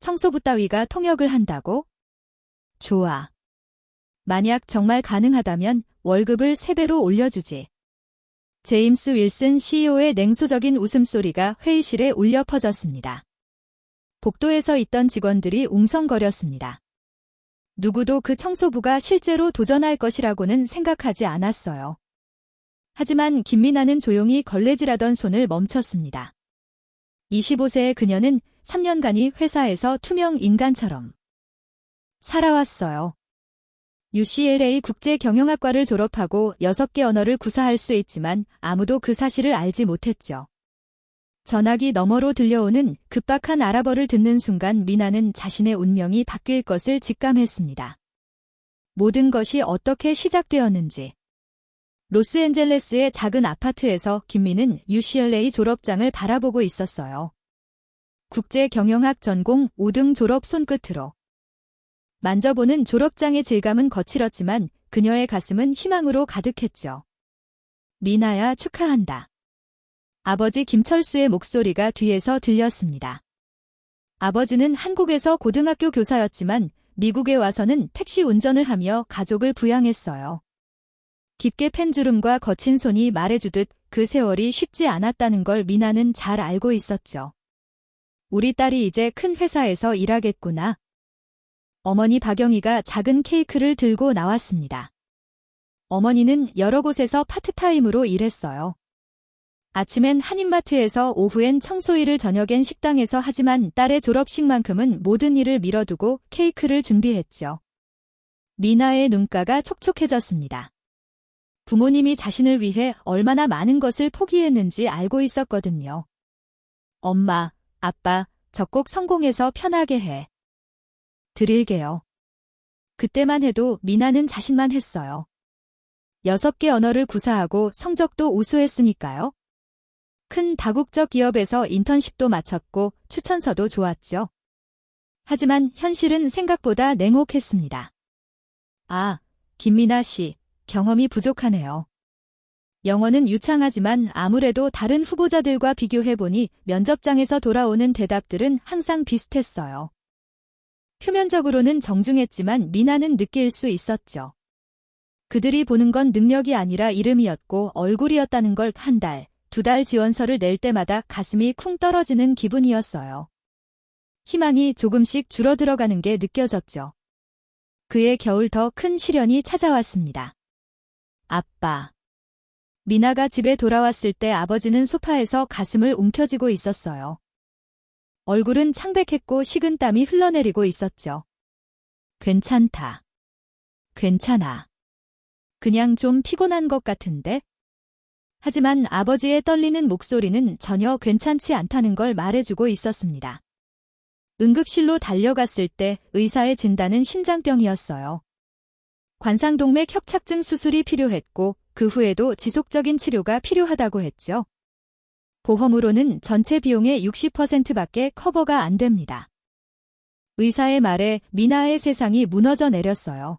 청소부 따위가 통역을 한다고? 좋아. 만약 정말 가능하다면 월급을 3배로 올려주지. 제임스 윌슨 CEO의 냉소적인 웃음소리가 회의실에 울려 퍼졌습니다. 복도에서 있던 직원들이 웅성거렸습니다. 누구도 그 청소부가 실제로 도전할 것이라고는 생각하지 않았어요. 하지만 김미나는 조용히 걸레질하던 손을 멈췄습니다. 25세의 그녀는 3년간이 회사에서 투명 인간처럼 살아왔어요. UCLA 국제경영학과를 졸업하고 6개 언어를 구사할 수 있지만 아무도 그 사실을 알지 못했죠. 전화기 너머로 들려오는 급박한 아랍어를 듣는 순간 미나는 자신의 운명이 바뀔 것을 직감했습니다. 모든 것이 어떻게 시작되었는지. 로스앤젤레스의 작은 아파트에서 김미는 UCLA 졸업장을 바라보고 있었어요. 국제경영학 전공 5등 졸업 손끝으로. 만져보는 졸업장의 질감은 거칠었지만 그녀의 가슴은 희망으로 가득했죠. 미나야, 축하한다. 아버지 김철수의 목소리가 뒤에서 들렸습니다. 아버지는 한국에서 고등학교 교사였지만 미국에 와서는 택시 운전을 하며 가족을 부양했어요. 깊게 팬 주름과 거친 손이 말해주듯 그 세월이 쉽지 않았다는 걸 미나는 잘 알고 있었죠. 우리 딸이 이제 큰 회사에서 일하겠구나. 어머니 박영희가 작은 케이크를 들고 나왔습니다. 어머니는 여러 곳에서 파트타임으로 일했어요. 아침엔 한인마트에서, 오후엔 청소일을, 저녁엔 식당에서. 하지만 딸의 졸업식만큼은 모든 일을 미뤄두고 케이크를 준비했죠. 미나의 눈가가 촉촉해졌습니다. 부모님이 자신을 위해 얼마나 많은 것을 포기했는지 알고 있었거든요. 엄마, 아빠, 저 꼭 성공해서 편하게 해. 드릴게요. 그때만 해도 미나는 자신만 했어요. 6개 언어를 구사하고 성적도 우수했으니까요. 큰 다국적 기업에서 인턴십도 마쳤고 추천서도 좋았죠. 하지만 현실은 생각보다 냉혹했습니다. 아, 김미나 씨, 경험이 부족하네요. 영어는 유창하지만 아무래도 다른 후보자들과 비교해보니 면접장에서 돌아오는 대답들은 항상 비슷했어요. 표면적으로는 정중했지만 미나는 느낄 수 있었죠. 그들이 보는 건 능력이 아니라 이름이었고 얼굴이었다는 걸. 1달, 2달 지원서를 낼 때마다 가슴이 쿵 떨어지는 기분이었어요. 희망이 조금씩 줄어들어가는 게 느껴졌죠. 그의 겨울 더 큰 시련이 찾아왔습니다. 아빠. 미나가 집에 돌아왔을 때 아버지는 소파에서 가슴을 움켜쥐고 있었어요. 얼굴은 창백했고 식은 땀이 흘러내리고 있었죠. 괜찮다. 괜찮아. 그냥 좀 피곤한 것 같은데? 하지만 아버지의 떨리는 목소리는 전혀 괜찮지 않다는 걸 말해주고 있었습니다. 응급실로 달려갔을 때 의사의 진단은 심장병이었어요. 관상동맥 협착증 수술이 필요했고 그 후에도 지속적인 치료가 필요하다고 했죠. 보험으로는 전체 비용의 60%밖에 커버가 안 됩니다. 의사의 말에 미나의 세상이 무너져 내렸어요.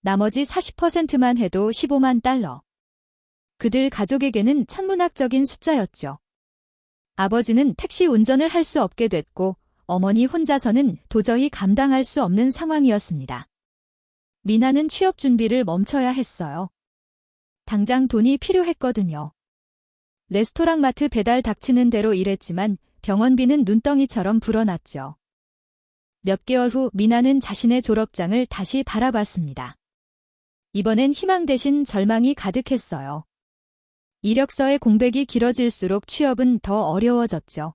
나머지 40%만 해도 15만 달러. 그들 가족에게는 천문학적인 숫자였죠. 아버지는 택시 운전을 할 수 없게 됐고 어머니 혼자서는 도저히 감당할 수 없는 상황이었습니다. 미나는 취업 준비를 멈춰야 했어요. 당장 돈이 필요했거든요. 레스토랑 마트 배달 닥치는 대로 일했지만 병원비는 눈덩이처럼 불어났죠. 몇 개월 후 미나는 자신의 졸업장을 다시 바라봤습니다. 이번엔 희망 대신 절망이 가득했어요. 이력서의 공백이 길어질수록 취업은 더 어려워졌죠.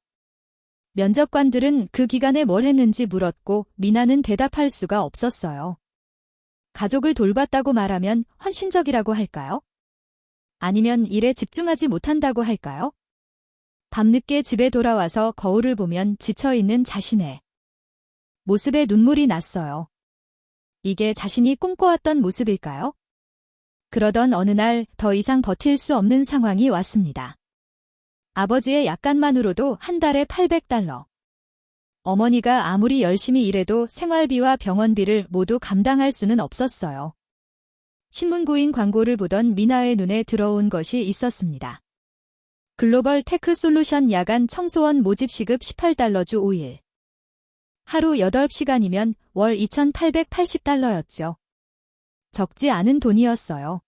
면접관들은 그 기간에 뭘 했는지 물었고 미나는 대답할 수가 없었어요. 가족을 돌봤다고 말하면 헌신적이라고 할까요? 아니면 일에 집중하지 못한다고 할까요? 밤늦게 집에 돌아와서 거울을 보면 지쳐있는 자신의 모습에 눈물이 났어요. 이게 자신이 꿈꿔왔던 모습일까요? 그러던 어느 날 더 이상 버틸 수 없는 상황이 왔습니다. 아버지의 약간만으로도 한 달에 800달러. 어머니가 아무리 열심히 일해도 생활비와 병원비를 모두 감당할 수는 없었어요. 신문구인 광고를 보던 미나의 눈에 들어온 것이 있었습니다. 글로벌 테크 솔루션 야간 청소원 모집 시급 18달러 주 5일. 하루 8시간이면 월 2,880달러였죠. 적지 않은 돈이었어요.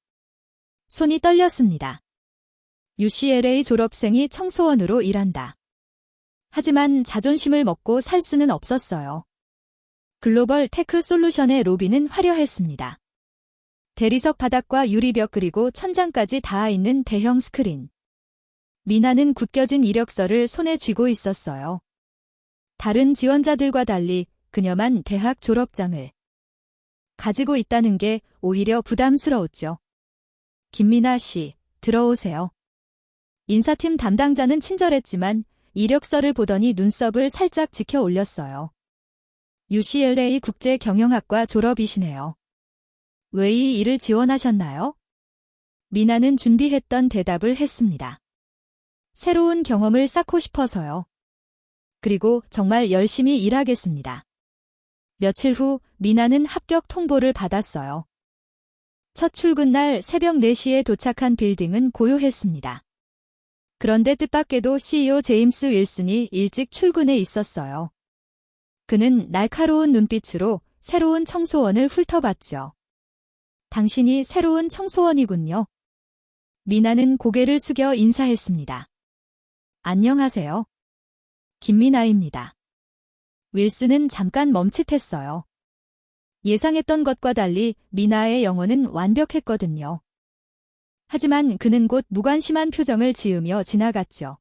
손이 떨렸습니다. UCLA 졸업생이 청소원으로 일한다. 하지만 자존심을 먹고 살 수는 없었어요. 글로벌 테크 솔루션의 로비는 화려했습니다. 대리석 바닥과 유리벽 그리고 천장까지 닿아 있는 대형 스크린. 미나는 굳겨진 이력서를 손에 쥐고 있었어요. 다른 지원자들과 달리 그녀만 대학 졸업장을 가지고 있다는 게 오히려 부담스러웠죠. 김미나 씨, 들어오세요. 인사팀 담당자는 친절했지만 이력서를 보더니 눈썹을 살짝 지켜 올렸어요. UCLA 국제경영학과 졸업이시네요. 왜 이 일을 지원하셨나요? 미나는 준비했던 대답을 했습니다. 새로운 경험을 쌓고 싶어서요. 그리고 정말 열심히 일하겠습니다. 며칠 후 미나는 합격 통보를 받았어요. 첫 출근 날 새벽 4시에 도착한 빌딩은 고요했습니다. 그런데 뜻밖에도 CEO 제임스 윌슨이 일찍 출근해 있었어요. 그는 날카로운 눈빛으로 새로운 청소원을 훑어봤죠. 당신이 새로운 청소원이군요. 미나는 고개를 숙여 인사했습니다. 안녕하세요. 김미나입니다. 윌슨은 잠깐 멈칫했어요. 예상했던 것과 달리 미나의 영어는 완벽했거든요. 하지만 그는 곧 무관심한 표정을 지으며 지나갔죠.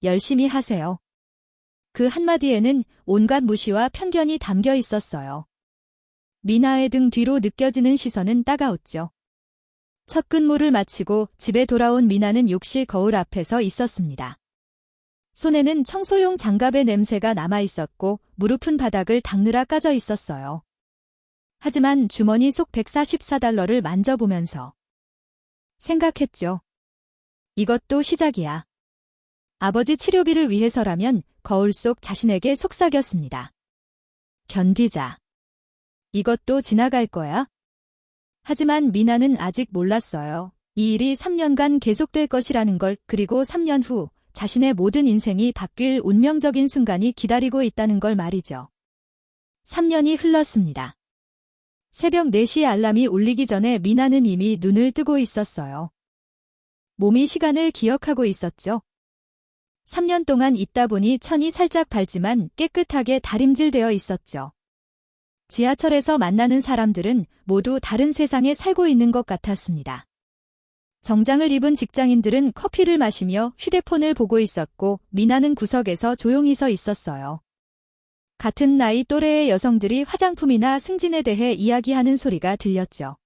열심히 하세요. 그 한마디에는 온갖 무시와 편견이 담겨 있었어요. 미나의 등 뒤로 느껴지는 시선은 따가웠죠. 첫 근무를 마치고 집에 돌아온 미나는 욕실 거울 앞에 서 있었습니다. 손에는 청소용 장갑의 냄새가 남아있었고 무릎은 바닥을 닦느라 까져 있었어요. 하지만 주머니 속 144달러를 만져보면서 생각했죠. 이것도 시작이야. 아버지 치료비를 위해서라면 거울 속 자신에게 속삭였습니다. 견디자. 이것도 지나갈 거야. 하지만 미나는 아직 몰랐어요. 이 일이 3년간 계속될 것이라는 걸, 그리고 3년 후 자신의 모든 인생이 바뀔 운명적인 순간이 기다리고 있다는 걸 말이죠. 3년이 흘렀습니다. 새벽 4시 알람이 울리기 전에 미나는 이미 눈을 뜨고 있었어요. 몸이 시간을 기억하고 있었죠. 3년 동안 입다 보니 천이 살짝 밟지만 깨끗하게 다림질되어 있었죠. 지하철에서 만나는 사람들은 모두 다른 세상에 살고 있는 것 같았습니다. 정장을 입은 직장인들은 커피를 마시며 휴대폰을 보고 있었고 미나는 구석에서 조용히 서 있었어요. 같은 나이 또래의 여성들이 화장품이나 승진에 대해 이야기하는 소리가 들렸죠.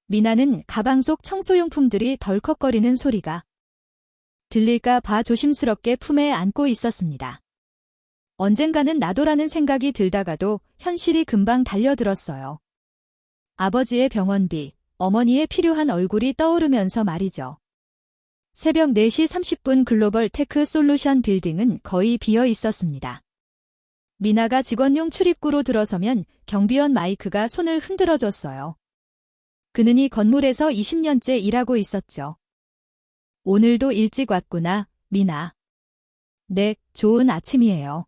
미나는 가방 속 청소용품들이 덜컥거리는 소리가 들릴까 봐 조심스럽게 품에 안고 있었습니다. 언젠가는 나도라는 생각이 들다가도 현실이 금방 달려들었어요. 아버지의 병원비, 어머니의 필요한 얼굴이 떠오르면서 말이죠. 새벽 4시 30분 글로벌 테크 솔루션 빌딩은 거의 비어 있었습니다. 미나가 직원용 출입구로 들어서면 경비원 마이크가 손을 흔들어줬어요. 그는 이 건물에서 20년째 일하고 있었죠. 오늘도 일찍 왔구나, 미나. 네, 좋은 아침이에요.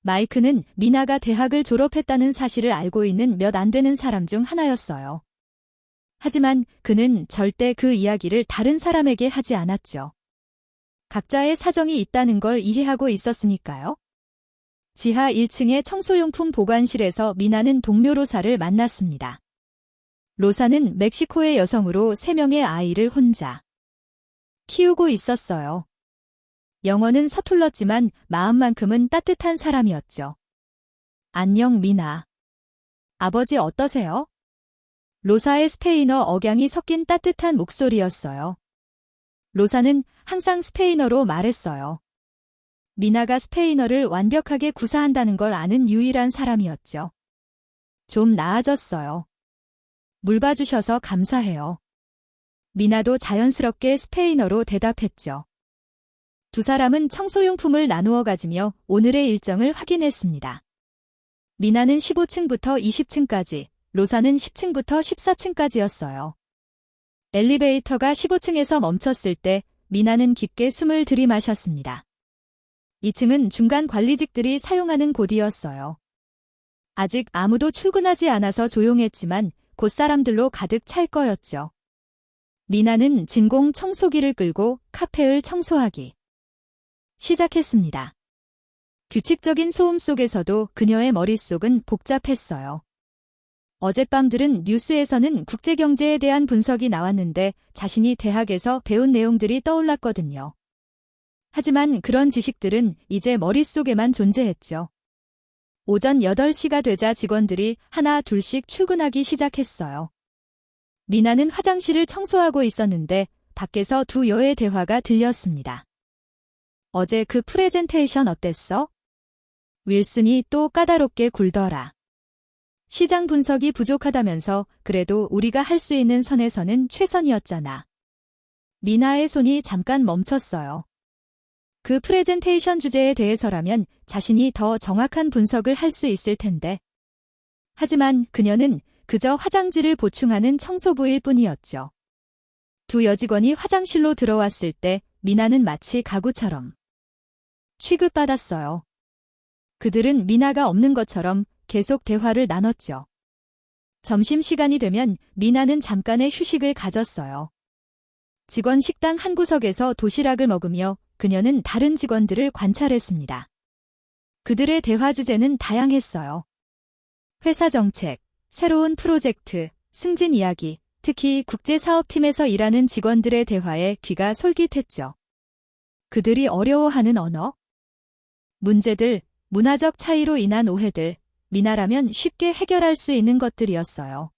마이크는 미나가 대학을 졸업했다는 사실을 알고 있는 몇 안 되는 사람 중 하나였어요. 하지만 그는 절대 그 이야기를 다른 사람에게 하지 않았죠. 각자의 사정이 있다는 걸 이해하고 있었으니까요. 지하 1층의 청소용품 보관실에서 미나는 동료 로사를 만났습니다. 로사는 멕시코의 여성으로 3명의 아이를 혼자 키우고 있었어요. 영어는 서툴렀지만 마음만큼은 따뜻한 사람이었죠. 안녕 미나. 아버지 어떠세요? 로사의 스페인어 억양이 섞인 따뜻한 목소리였어요. 로사는 항상 스페인어로 말했어요. 미나가 스페인어를 완벽하게 구사한다는 걸 아는 유일한 사람이었죠. 좀 나아졌어요. 물 봐주셔서 감사해요. 미나도 자연스럽게 스페인어로 대답했죠. 두 사람은 청소용품을 나누어 가지며 오늘의 일정을 확인했습니다. 미나는 15층부터 20층까지, 로사는 10층부터 14층까지였어요. 엘리베이터가 15층에서 멈췄을 때 미나는 깊게 숨을 들이마셨습니다. 2층은 중간 관리직들이 사용하는 곳이었어요. 아직 아무도 출근하지 않아서 조용했지만 곧 사람들로 가득 찰 거였죠. 미나는 진공 청소기를 끌고 카페를 청소하기 시작했습니다. 규칙적인 소음 속에서도 그녀의 머릿속은 복잡했어요. 어젯밤들은 뉴스에서는 국제경제에 대한 분석이 나왔는데 자신이 대학에서 배운 내용들이 떠올랐거든요. 하지만 그런 지식들은 이제 머릿속에만 존재했죠. 오전 8시가 되자 직원들이 하나 둘씩 출근하기 시작했어요. 미나는 화장실을 청소하고 있었는데 밖에서 두 여의 대화가 들렸습니다. 어제 그 프레젠테이션 어땠어? 윌슨이 또 까다롭게 굴더라. 시장 분석이 부족하다면서 그래도 우리가 할 수 있는 선에서는 최선이었잖아. 미나의 손이 잠깐 멈췄어요. 그 프레젠테이션 주제에 대해서라면 자신이 더 정확한 분석을 할 수 있을 텐데. 하지만 그녀는 그저 화장지를 보충하는 청소부일 뿐이었죠. 두 여직원이 화장실로 들어왔을 때 미나는 마치 가구처럼 취급받았어요. 그들은 미나가 없는 것처럼 계속 대화를 나눴죠. 점심시간이 되면 미나는 잠깐의 휴식을 가졌어요. 직원 식당 한 구석에서 도시락을 먹으며 그녀는 다른 직원들을 관찰했습니다. 그들의 대화 주제는 다양했어요. 회사 정책, 새로운 프로젝트, 승진 이야기, 특히 국제사업팀에서 일하는 직원들의 대화에 귀가 솔깃했죠. 그들이 어려워하는 언어, 문제들, 문화적 차이로 인한 오해들, 미나라면 쉽게 해결할 수 있는 것들이었어요.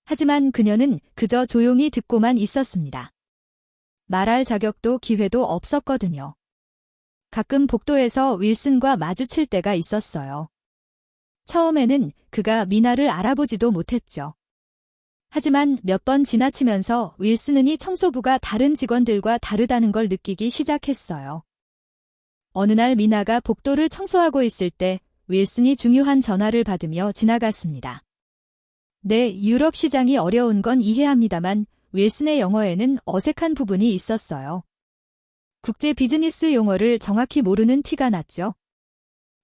하지만 그녀는 그저 조용히 듣고만 있었습니다. 말할 자격도 기회도 없었거든요. 가끔 복도에서 윌슨과 마주칠 때가 있었어요. 처음에는 그가 미나를 알아보지도 못했죠. 하지만 몇 번 지나치면서 윌슨은 이 청소부가 다른 직원들과 다르다는 걸 느끼기 시작했어요. 어느 날 미나가 복도를 청소하고 있을 때 윌슨이 중요한 전화를 받으며 지나갔습니다. 네, 유럽 시장이 어려운 건 이해합니다만 윌슨의 영어에는 어색한 부분이 있었어요. 국제 비즈니스 용어를 정확히 모르는 티가 났죠.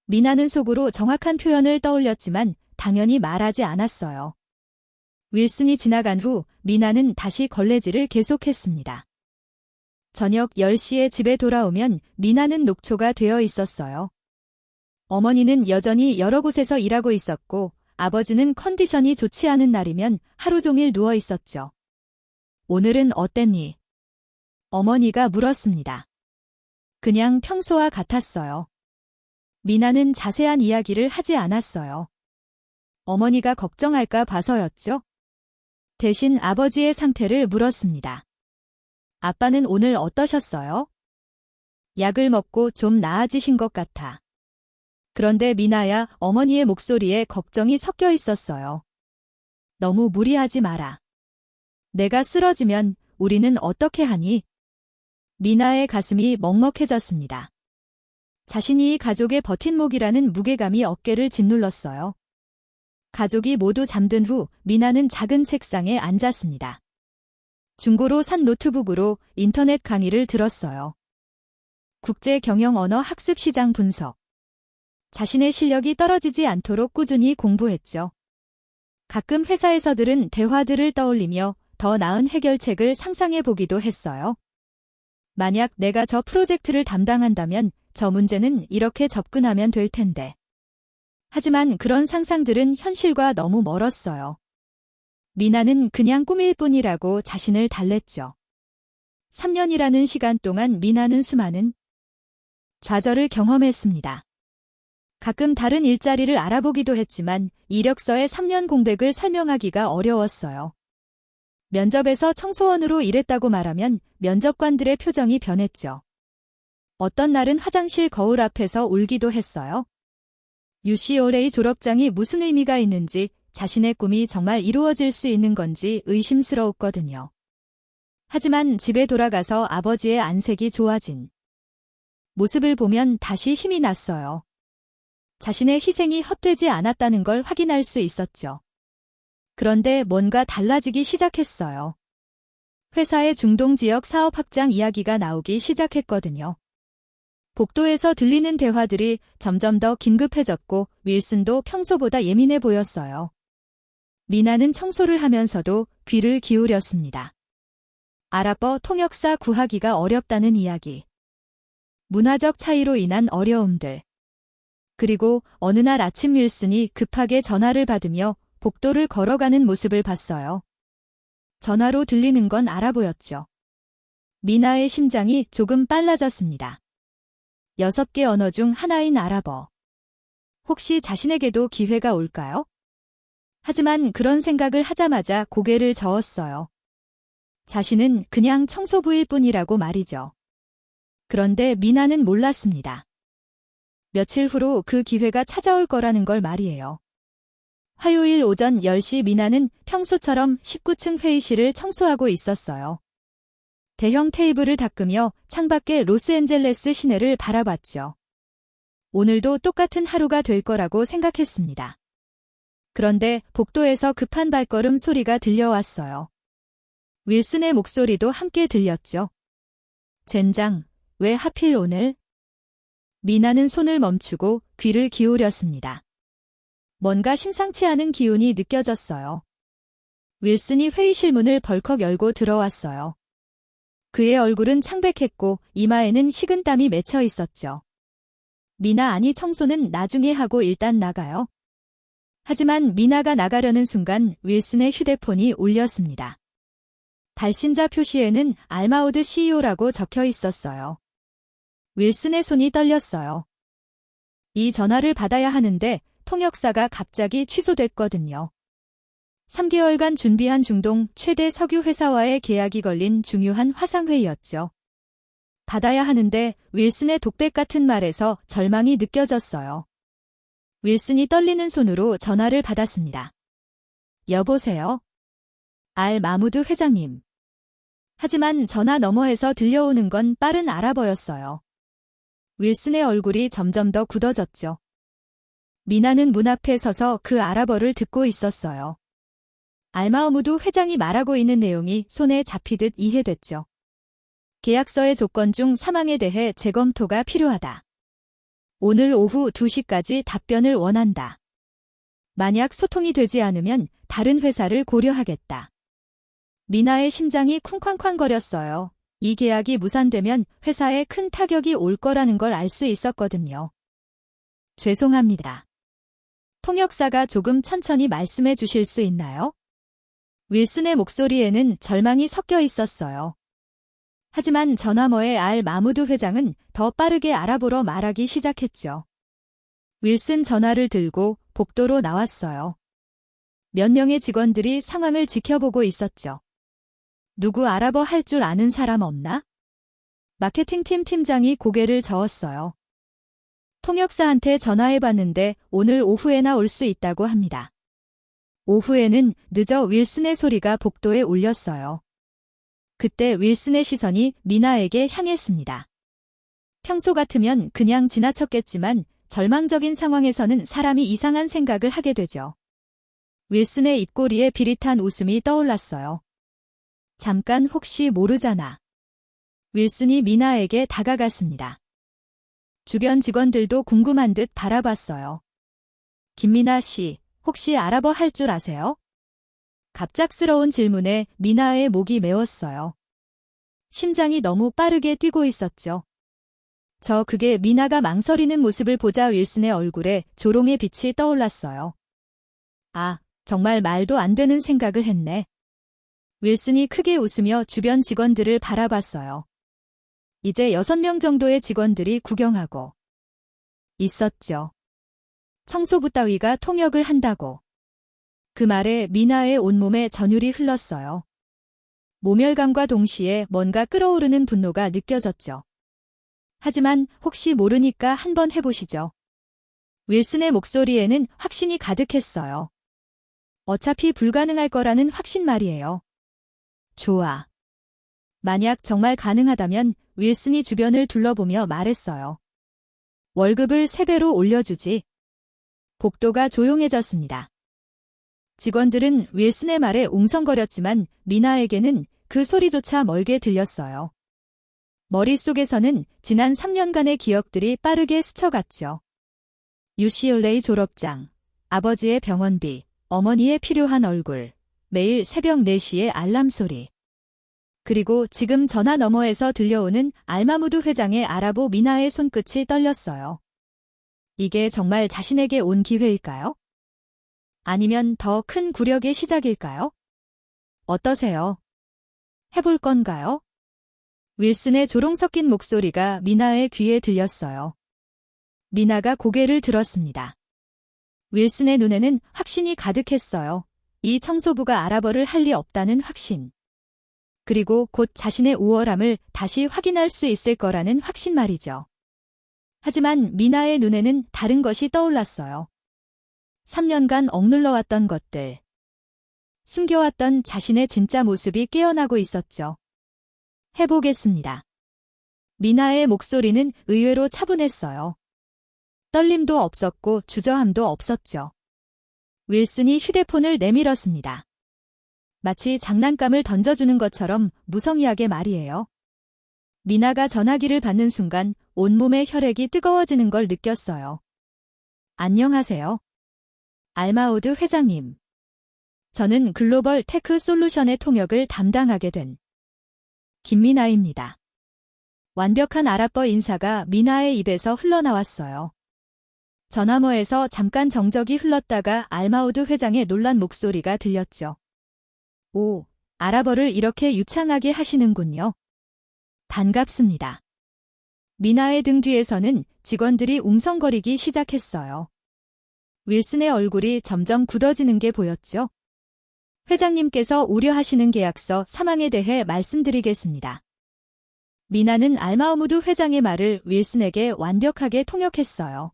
미나는 속으로 정확한 표현을 떠올렸지만 당연히 말하지 않았어요. 윌슨이 지나간 후 미나는 다시 걸레질을 계속했습니다. 저녁 10시에 집에 돌아오면 미나는 녹초가 되어 있었어요. 어머니는 여전히 여러 곳에서 일하고 있었고 아버지는 컨디션이 좋지 않은 날이면 하루 종일 누워 있었죠. 오늘은 어땠니? 어머니가 물었습니다. 그냥 평소와 같았어요. 미나는 자세한 이야기를 하지 않았어요. 어머니가 걱정할까 봐서였죠. 대신 아버지의 상태를 물었습니다. 아빠는 오늘 어떠셨어요? 약을 먹고 좀 나아지신 것 같아. 그런데 미나야, 어머니의 목소리에 걱정이 섞여 있었어요. 너무 무리하지 마라. 내가 쓰러지면 우리는 어떻게 하니? 미나의 가슴이 먹먹해졌습니다. 자신이 가족의 버팀목이라는 무게감이 어깨를 짓눌렀어요. 가족이 모두 잠든 후 미나는 작은 책상에 앉았습니다. 중고로 산 노트북으로 인터넷 강의를 들었어요. 국제 경영 언어 학습 시장 분석. 자신의 실력이 떨어지지 않도록 꾸준히 공부했죠. 가끔 회사에서들은 대화들을 떠올리며 더 나은 해결책을 상상해 보기도 했어요. 만약 내가 저 프로젝트를 담당한다면 저 문제는 이렇게 접근하면 될 텐데. 하지만 그런 상상들은 현실과 너무 멀었어요. 미나는 그냥 꿈일 뿐이라고 자신을 달랬죠. 3년이라는 시간 동안 미나는 수많은 좌절을 경험했습니다. 가끔 다른 일자리를 알아보기도 했지만 이력서에 3년 공백을 설명하기가 어려웠어요. 면접에서 청소원으로 일했다고 말하면 면접관들의 표정이 변했죠. 어떤 날은 화장실 거울 앞에서 울기도 했어요. UCLA 졸업장이 무슨 의미가 있는지, 자신의 꿈이 정말 이루어질 수 있는 건지 의심스러웠거든요. 하지만 집에 돌아가서 아버지의 안색이 좋아진 모습을 보면 다시 힘이 났어요. 자신의 희생이 헛되지 않았다는 걸 확인할 수 있었죠. 그런데 뭔가 달라지기 시작했어요. 회사의 중동 지역 사업 확장 이야기가 나오기 시작했거든요. 복도에서 들리는 대화들이 점점 더 긴급해졌고 윌슨도 평소보다 예민해 보였어요. 미나는 청소를 하면서도 귀를 기울였습니다. 아랍어 통역사 구하기가 어렵다는 이야기. 문화적 차이로 인한 어려움들. 그리고 어느 날 아침 윌슨이 급하게 전화를 받으며 복도를 걸어가는 모습을 봤어요. 전화로 들리는 건 알아 보였죠. 미나의 심장이 조금 빨라졌습니다. 6개 언어 중 하나인 아랍어. 혹시 자신에게도 기회가 올까요? 하지만 그런 생각을 하자마자 고개를 저었어요. 자신은 그냥 청소부일 뿐이라고 말이죠. 그런데 미나는 몰랐습니다. 며칠 후로 그 기회가 찾아올 거라는 걸 말이에요. 화요일 오전 10시 미나는 평소처럼 19층 회의실을 청소하고 있었어요. 대형 테이블을 닦으며 창밖의 로스앤젤레스 시내를 바라봤죠. 오늘도 똑같은 하루가 될 거라고 생각했습니다. 그런데 복도에서 급한 발걸음 소리가 들려왔어요. 윌슨의 목소리도 함께 들렸죠. 젠장, 왜 하필 오늘? 미나는 손을 멈추고 귀를 기울였습니다. 뭔가 심상치 않은 기운이 느껴졌어요. 윌슨이 회의실 문을 벌컥 열고 들어왔어요. 그의 얼굴은 창백했고 이마에는 식은땀이 맺혀 있었죠. 미나 아니 청소는 나중에 하고 일단 나가요. 하지만 미나가 나가려는 순간 윌슨의 휴대폰이 울렸습니다. 발신자 표시에는 알마우드 CEO라고 적혀 있었어요. 윌슨의 손이 떨렸어요. 이 전화를 받아야 하는데 통역사가 갑자기 취소됐거든요. 3개월간 준비한 중동 최대 석유 회사와의 계약이 걸린 중요한 화상회의였죠. 받아야 하는데 윌슨의 독백 같은 말에서 절망이 느껴졌어요. 윌슨이 떨리는 손으로 전화를 받았습니다. 여보세요? 알 마무드 회장님. 하지만 전화 너머에서 들려오는 건 빠른 아랍어였어요. 윌슨의 얼굴이 점점 더 굳어졌죠. 미나는 문 앞에 서서 그 아랍어를 듣고 있었어요. 알마무드 회장이 말하고 있는 내용이 손에 잡히듯 이해됐죠. 계약서의 조건 중 사망에 대해 재검토가 필요하다. 오늘 오후 2시까지 답변을 원한다. 만약 소통이 되지 않으면 다른 회사를 고려하겠다. 미나의 심장이 쿵쾅쾅거렸어요. 이 계약이 무산되면 회사에 큰 타격이 올 거라는 걸 알 수 있었거든요. 죄송합니다. 통역사가 조금 천천히 말씀해 주실 수 있나요? 윌슨의 목소리에는 절망이 섞여 있었어요. 하지만 전화머의 알 마무드 회장은 더 빠르게 아랍어로 말하기 시작했죠. 윌슨 전화를 들고 복도로 나왔어요. 몇 명의 직원들이 상황을 지켜보고 있었죠. 누구 아랍어 할 줄 아는 사람 없나? 마케팅팀 팀장이 고개를 저었어요. 통역사한테 전화해봤는데 오늘 오후에나 올 수 있다고 합니다. 오후에는 늦어 윌슨의 소리가 복도에 울렸어요. 그때 윌슨의 시선이 미나에게 향했습니다. 평소 같으면 그냥 지나쳤겠지만 절망적인 상황에서는 사람이 이상한 생각을 하게 되죠. 윌슨의 입꼬리에 비릿한 웃음이 떠올랐어요. 잠깐 혹시 모르잖아. 윌슨이 미나에게 다가갔습니다. 주변 직원들도 궁금한 듯 바라봤어요. 김미나 씨, 혹시 아랍어 할 줄 아세요? 갑작스러운 질문에 미나의 목이 메웠어요. 심장이 너무 빠르게 뛰고 있었죠. 그게 미나가 망설이는 모습을 보자 윌슨의 얼굴에 조롱의 빛이 떠올랐어요. 아, 정말 말도 안 되는 생각을 했네. 윌슨이 크게 웃으며 주변 직원들을 바라봤어요. 이제 6명 정도의 직원들이 구경하고 있었죠. 청소부 따위가 통역을 한다고. 그 말에 미나의 온몸에 전율이 흘렀어요. 모멸감과 동시에 뭔가 끓어오르는 분노가 느껴졌죠. 하지만 혹시 모르니까 한번 해보시죠. 윌슨의 목소리에는 확신이 가득했어요. 어차피 불가능할 거라는 확신 말이에요. 좋아. 만약 정말 가능하다면 윌슨이 주변을 둘러보며 말했어요. 월급을 3배로 올려주지. 복도가 조용해졌습니다. 직원들은 윌슨의 말에 웅성거렸지만 미나에게는 그 소리조차 멀게 들렸어요. 머릿속에서는 지난 3년간의 기억들이 빠르게 스쳐갔죠. UCLA 졸업장, 아버지의 병원비, 어머니의 필요한 얼굴, 매일 새벽 4시의 알람 소리. 그리고 지금 전화 너머에서 들려오는 알마무드 회장의 아랍어 미나의 손끝이 떨렸어요. 이게 정말 자신에게 온 기회일까요? 아니면 더 큰 굴욕의 시작일까요? 어떠세요? 해볼 건가요? 윌슨의 조롱 섞인 목소리가 미나의 귀에 들렸어요. 미나가 고개를 들었습니다. 윌슨의 눈에는 확신이 가득했어요. 이 청소부가 아랍어를 할 리 없다는 확신. 그리고 곧 자신의 우월함을 다시 확인할 수 있을 거라는 확신 말이죠. 하지만 미나의 눈에는 다른 것이 떠올랐어요. 3년간 억눌러왔던 것들. 숨겨왔던 자신의 진짜 모습이 깨어나고 있었죠. 해보겠습니다. 미나의 목소리는 의외로 차분했어요. 떨림도 없었고 주저함도 없었죠. 윌슨이 휴대폰을 내밀었습니다. 마치 장난감을 던져주는 것처럼 무성의하게 말이에요. 미나가 전화기를 받는 순간 온몸의 혈액이 뜨거워지는 걸 느꼈어요. 안녕하세요. 알마우드 회장님. 저는 글로벌 테크 솔루션의 통역을 담당하게 된 김미나입니다. 완벽한 아랍어 인사가 미나의 입에서 흘러나왔어요. 전화모에서 잠깐 정적이 흘렀다가 알마우드 회장의 놀란 목소리가 들렸죠. 오, 아랍어를 이렇게 유창하게 하시는군요. 반갑습니다. 미나의 등 뒤에서는 직원들이 웅성거리기 시작했어요. 윌슨의 얼굴이 점점 굳어지는 게 보였죠. 회장님께서 우려하시는 계약서 사망에 대해 말씀드리겠습니다. 미나는 알마우무드 회장의 말을 윌슨에게 완벽하게 통역했어요.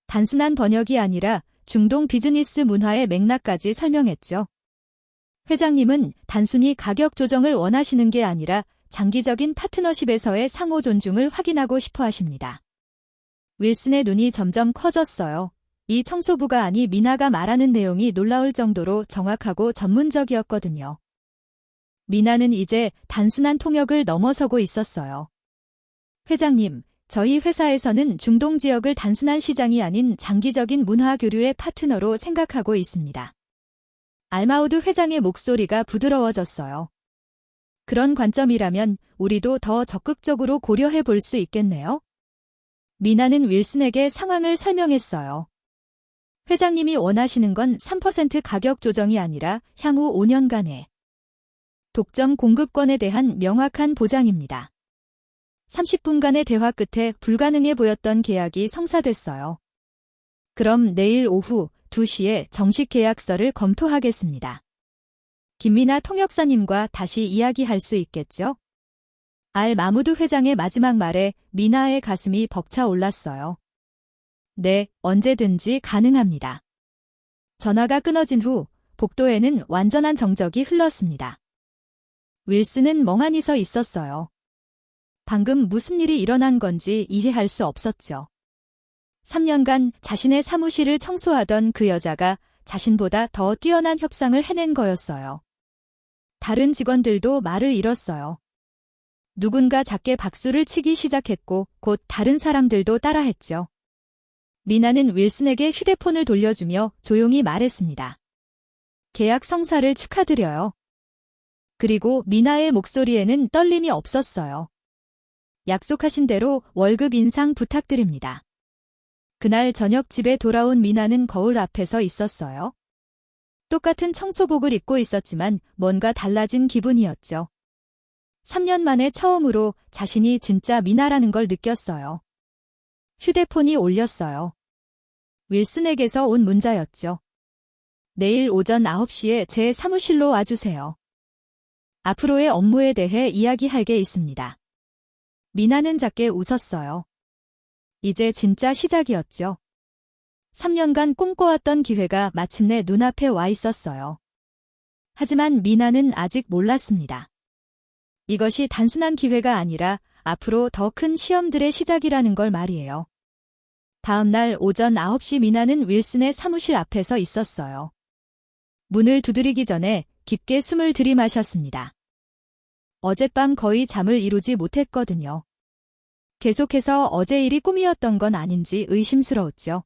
단순한 번역이 아니라 중동 비즈니스 문화의 맥락까지 설명했죠. 회장님은 단순히 가격 조정을 원하시는 게 아니라 장기적인 파트너십에서의 상호 존중을 확인하고 싶어 하십니다. 윌슨의 눈이 점점 커졌어요. 이 청소부가 아니 미나가 말하는 내용이 놀라울 정도로 정확하고 전문적이었거든요. 미나는 이제 단순한 통역을 넘어서고 있었어요. 회장님, 저희 회사에서는 중동 지역을 단순한 시장이 아닌 장기적인 문화 교류의 파트너로 생각하고 있습니다. 알마우드 회장의 목소리가 부드러워졌어요. 그런 관점이라면 우리도 더 적극적으로 고려해 볼 수 있겠네요. 미나는 윌슨에게 상황을 설명했어요. 회장님이 원하시는 건 3% 가격 조정이 아니라 향후 5년간의 독점 공급권에 대한 명확한 보장입니다. 30분간의 대화 끝에 불가능해 보였던 계약이 성사됐어요. 그럼 내일 오후 2시에 정식 계약서를 검토하겠습니다. 김미나 통역사님과 다시 이야기할 수 있겠죠? 마무드 회장의 마지막 말에 미나의 가슴이 벅차 올랐어요. 네, 언제든지 가능합니다. 전화가 끊어진 후 복도에는 완전한 정적이 흘렀습니다. 윌슨은 멍하니 서 있었어요. 방금 무슨 일이 일어난 건지 이해할 수 없었죠. 3년간 자신의 사무실을 청소하던 그 여자가 자신보다 더 뛰어난 협상을 해낸 거였어요. 다른 직원들도 말을 잃었어요. 누군가 작게 박수를 치기 시작했고 곧 다른 사람들도 따라했죠. 미나는 윌슨에게 휴대폰을 돌려주며 조용히 말했습니다. 계약 성사를 축하드려요. 그리고 미나의 목소리에는 떨림이 없었어요. 약속하신 대로 월급 인상 부탁드립니다. 그날 저녁 집에 돌아온 미나는 거울 앞에 서 있었어요. 똑같은 청소복을 입고 있었지만 뭔가 달라진 기분이었죠. 3년 만에 처음으로 자신이 진짜 미나라는 걸 느꼈어요. 휴대폰이 울렸어요. 윌슨에게서 온 문자였죠. 내일 오전 9시에 제 사무실로 와주세요. 앞으로의 업무에 대해 이야기할 게 있습니다. 미나는 작게 웃었어요. 이제 진짜 시작이었죠. 3년간 꿈꿔왔던 기회가 마침내 눈앞에 와 있었어요. 하지만 미나는 아직 몰랐습니다. 이것이 단순한 기회가 아니라 앞으로 더 큰 시험들의 시작이라는 걸 말이에요. 다음 날 오전 9시 미나는 윌슨의 사무실 앞에 서 있었어요. 문을 두드리기 전에 깊게 숨을 들이마셨습니다. 어젯밤 거의 잠을 이루지 못했거든요. 계속해서 어제 일이 꿈이었던 건 아닌지 의심스러웠죠.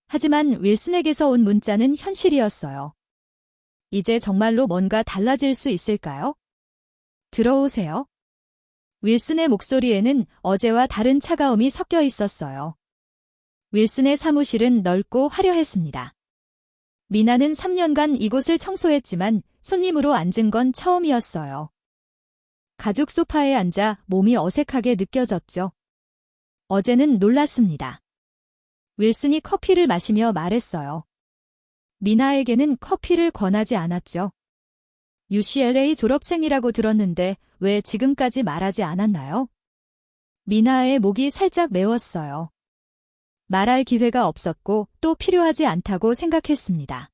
하지만 윌슨에게서 온 문자는 현실이었어요. 이제 정말로 뭔가 달라질 수 있을까요? 들어오세요. 윌슨의 목소리에는 어제와 다른 차가움이 섞여 있었어요. 윌슨의 사무실은 넓고 화려했습니다. 미나는 3년간 이곳을 청소했지만 손님으로 앉은 건 처음이었어요. 가죽 소파에 앉아 몸이 어색하게 느껴졌죠. 어제는 놀랐습니다. 윌슨이 커피를 마시며 말했어요. 미나에게는 커피를 권하지 않았죠. UCLA 졸업생이라고 들었는데 왜 지금까지 말하지 않았나요? 미나의 목이 살짝 메웠어요. 말할 기회가 없었고 또 필요하지 않다고 생각했습니다.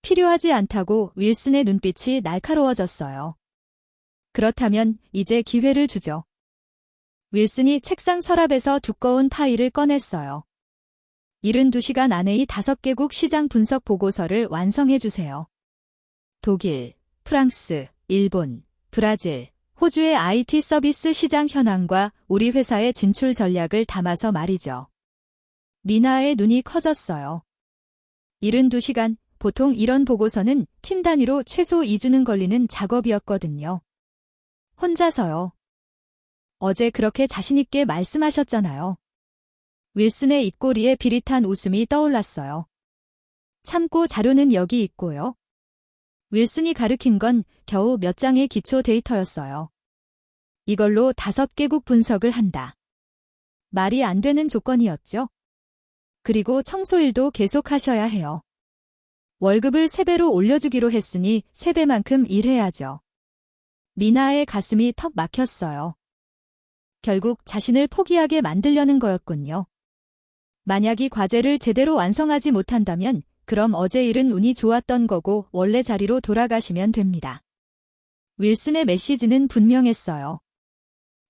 필요하지 않다고 윌슨의 눈빛이 날카로워졌어요. 그렇다면 이제 기회를 주죠. 윌슨이 책상 서랍에서 두꺼운 파일을 꺼냈어요. 72시간 안에 이 5개국 시장 분석 보고서를 완성해 주세요. 독일, 프랑스, 일본, 브라질, 호주의 IT 서비스 시장 현황과 우리 회사의 진출 전략을 담아서 말이죠. 미나의 눈이 커졌어요. 72시간, 보통 이런 보고서는 팀 단위로 최소 2주는 걸리는 작업이었거든요. 혼자서요. 어제 그렇게 자신있게 말씀하셨잖아요. 윌슨의 입꼬리에 비릿한 웃음이 떠올랐어요. 참고 자료는 여기 있고요. 윌슨이 가르친 건 겨우 몇 장의 기초 데이터였어요. 이걸로 5개국 분석을 한다. 말이 안 되는 조건이었죠. 그리고 청소일도 계속하셔야 해요. 월급을 3배로 올려주기로 했으니 3배만큼 일해야죠. 미나의 가슴이 턱 막혔어요. 결국 자신을 포기하게 만들려는 거였군요. 만약 이 과제를 제대로 완성하지 못한다면 그럼 어제 일은 운이 좋았던 거고 원래 자리로 돌아가시면 됩니다. 윌슨의 메시지는 분명했어요.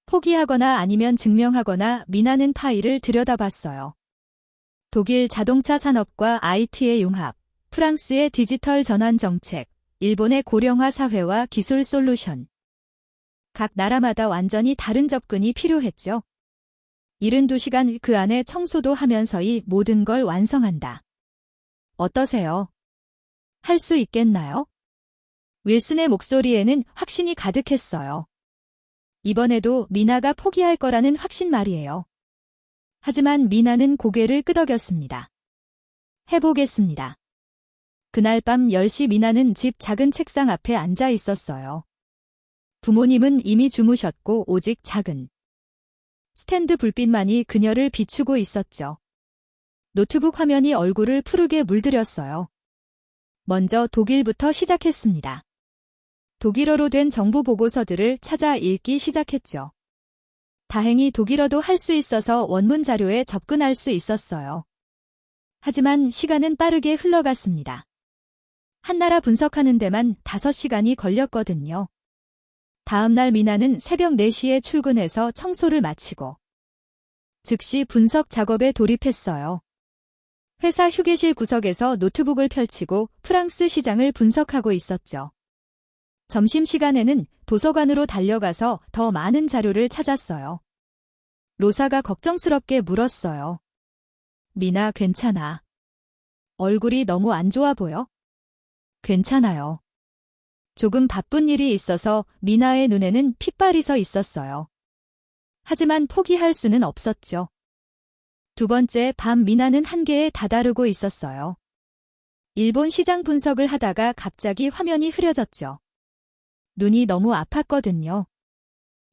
포기하거나 아니면 증명하거나 미나는 파일을 들여다봤어요. 독일 자동차 산업과 IT의 융합, 프랑스의 디지털 전환 정책, 일본의 고령화 사회와 기술 솔루션. 각 나라마다 완전히 다른 접근이 필요했죠. 72시간 그 안에 청소도 하면서 이 모든 걸 완성한다. 어떠세요? 할 수 있겠나요? 윌슨의 목소리에는 확신이 가득했어요. 이번에도 미나가 포기할 거라는 확신 말이에요. 하지만 미나는 고개를 끄덕였습니다. 해보겠습니다. 그날 밤 10시 미나는 집 작은 책상 앞에 앉아 있었어요. 부모님은 이미 주무셨고 오직 작은 스탠드 불빛만이 그녀를 비추고 있었죠. 노트북 화면이 얼굴을 푸르게 물들였어요. 먼저 독일부터 시작했습니다. 독일어로 된 정보 보고서들을 찾아 읽기 시작했죠. 다행히 독일어도 할 수 있어서 원문 자료에 접근할 수 있었어요. 하지만 시간은 빠르게 흘러갔습니다. 한 나라 분석하는 데만 5시간이 걸렸거든요. 다음 날 미나는 새벽 4시에 출근해서 청소를 마치고 즉시 분석 작업에 돌입했어요. 회사 휴게실 구석에서 노트북을 펼치고 프랑스 시장을 분석하고 있었죠. 점심시간에는 도서관으로 달려가서 더 많은 자료를 찾았어요. 로사가 걱정스럽게 물었어요. 미나 괜찮아? 얼굴이 너무 안 좋아 보여? 괜찮아요. 조금 바쁜 일이 있어서 미나의 눈에는 핏발이 서 있었어요. 하지만 포기할 수는 없었죠. 두 번째 밤 미나는 한계에 다다르고 있었어요. 일본 시장 분석을 하다가 갑자기 화면이 흐려졌죠. 눈이 너무 아팠거든요.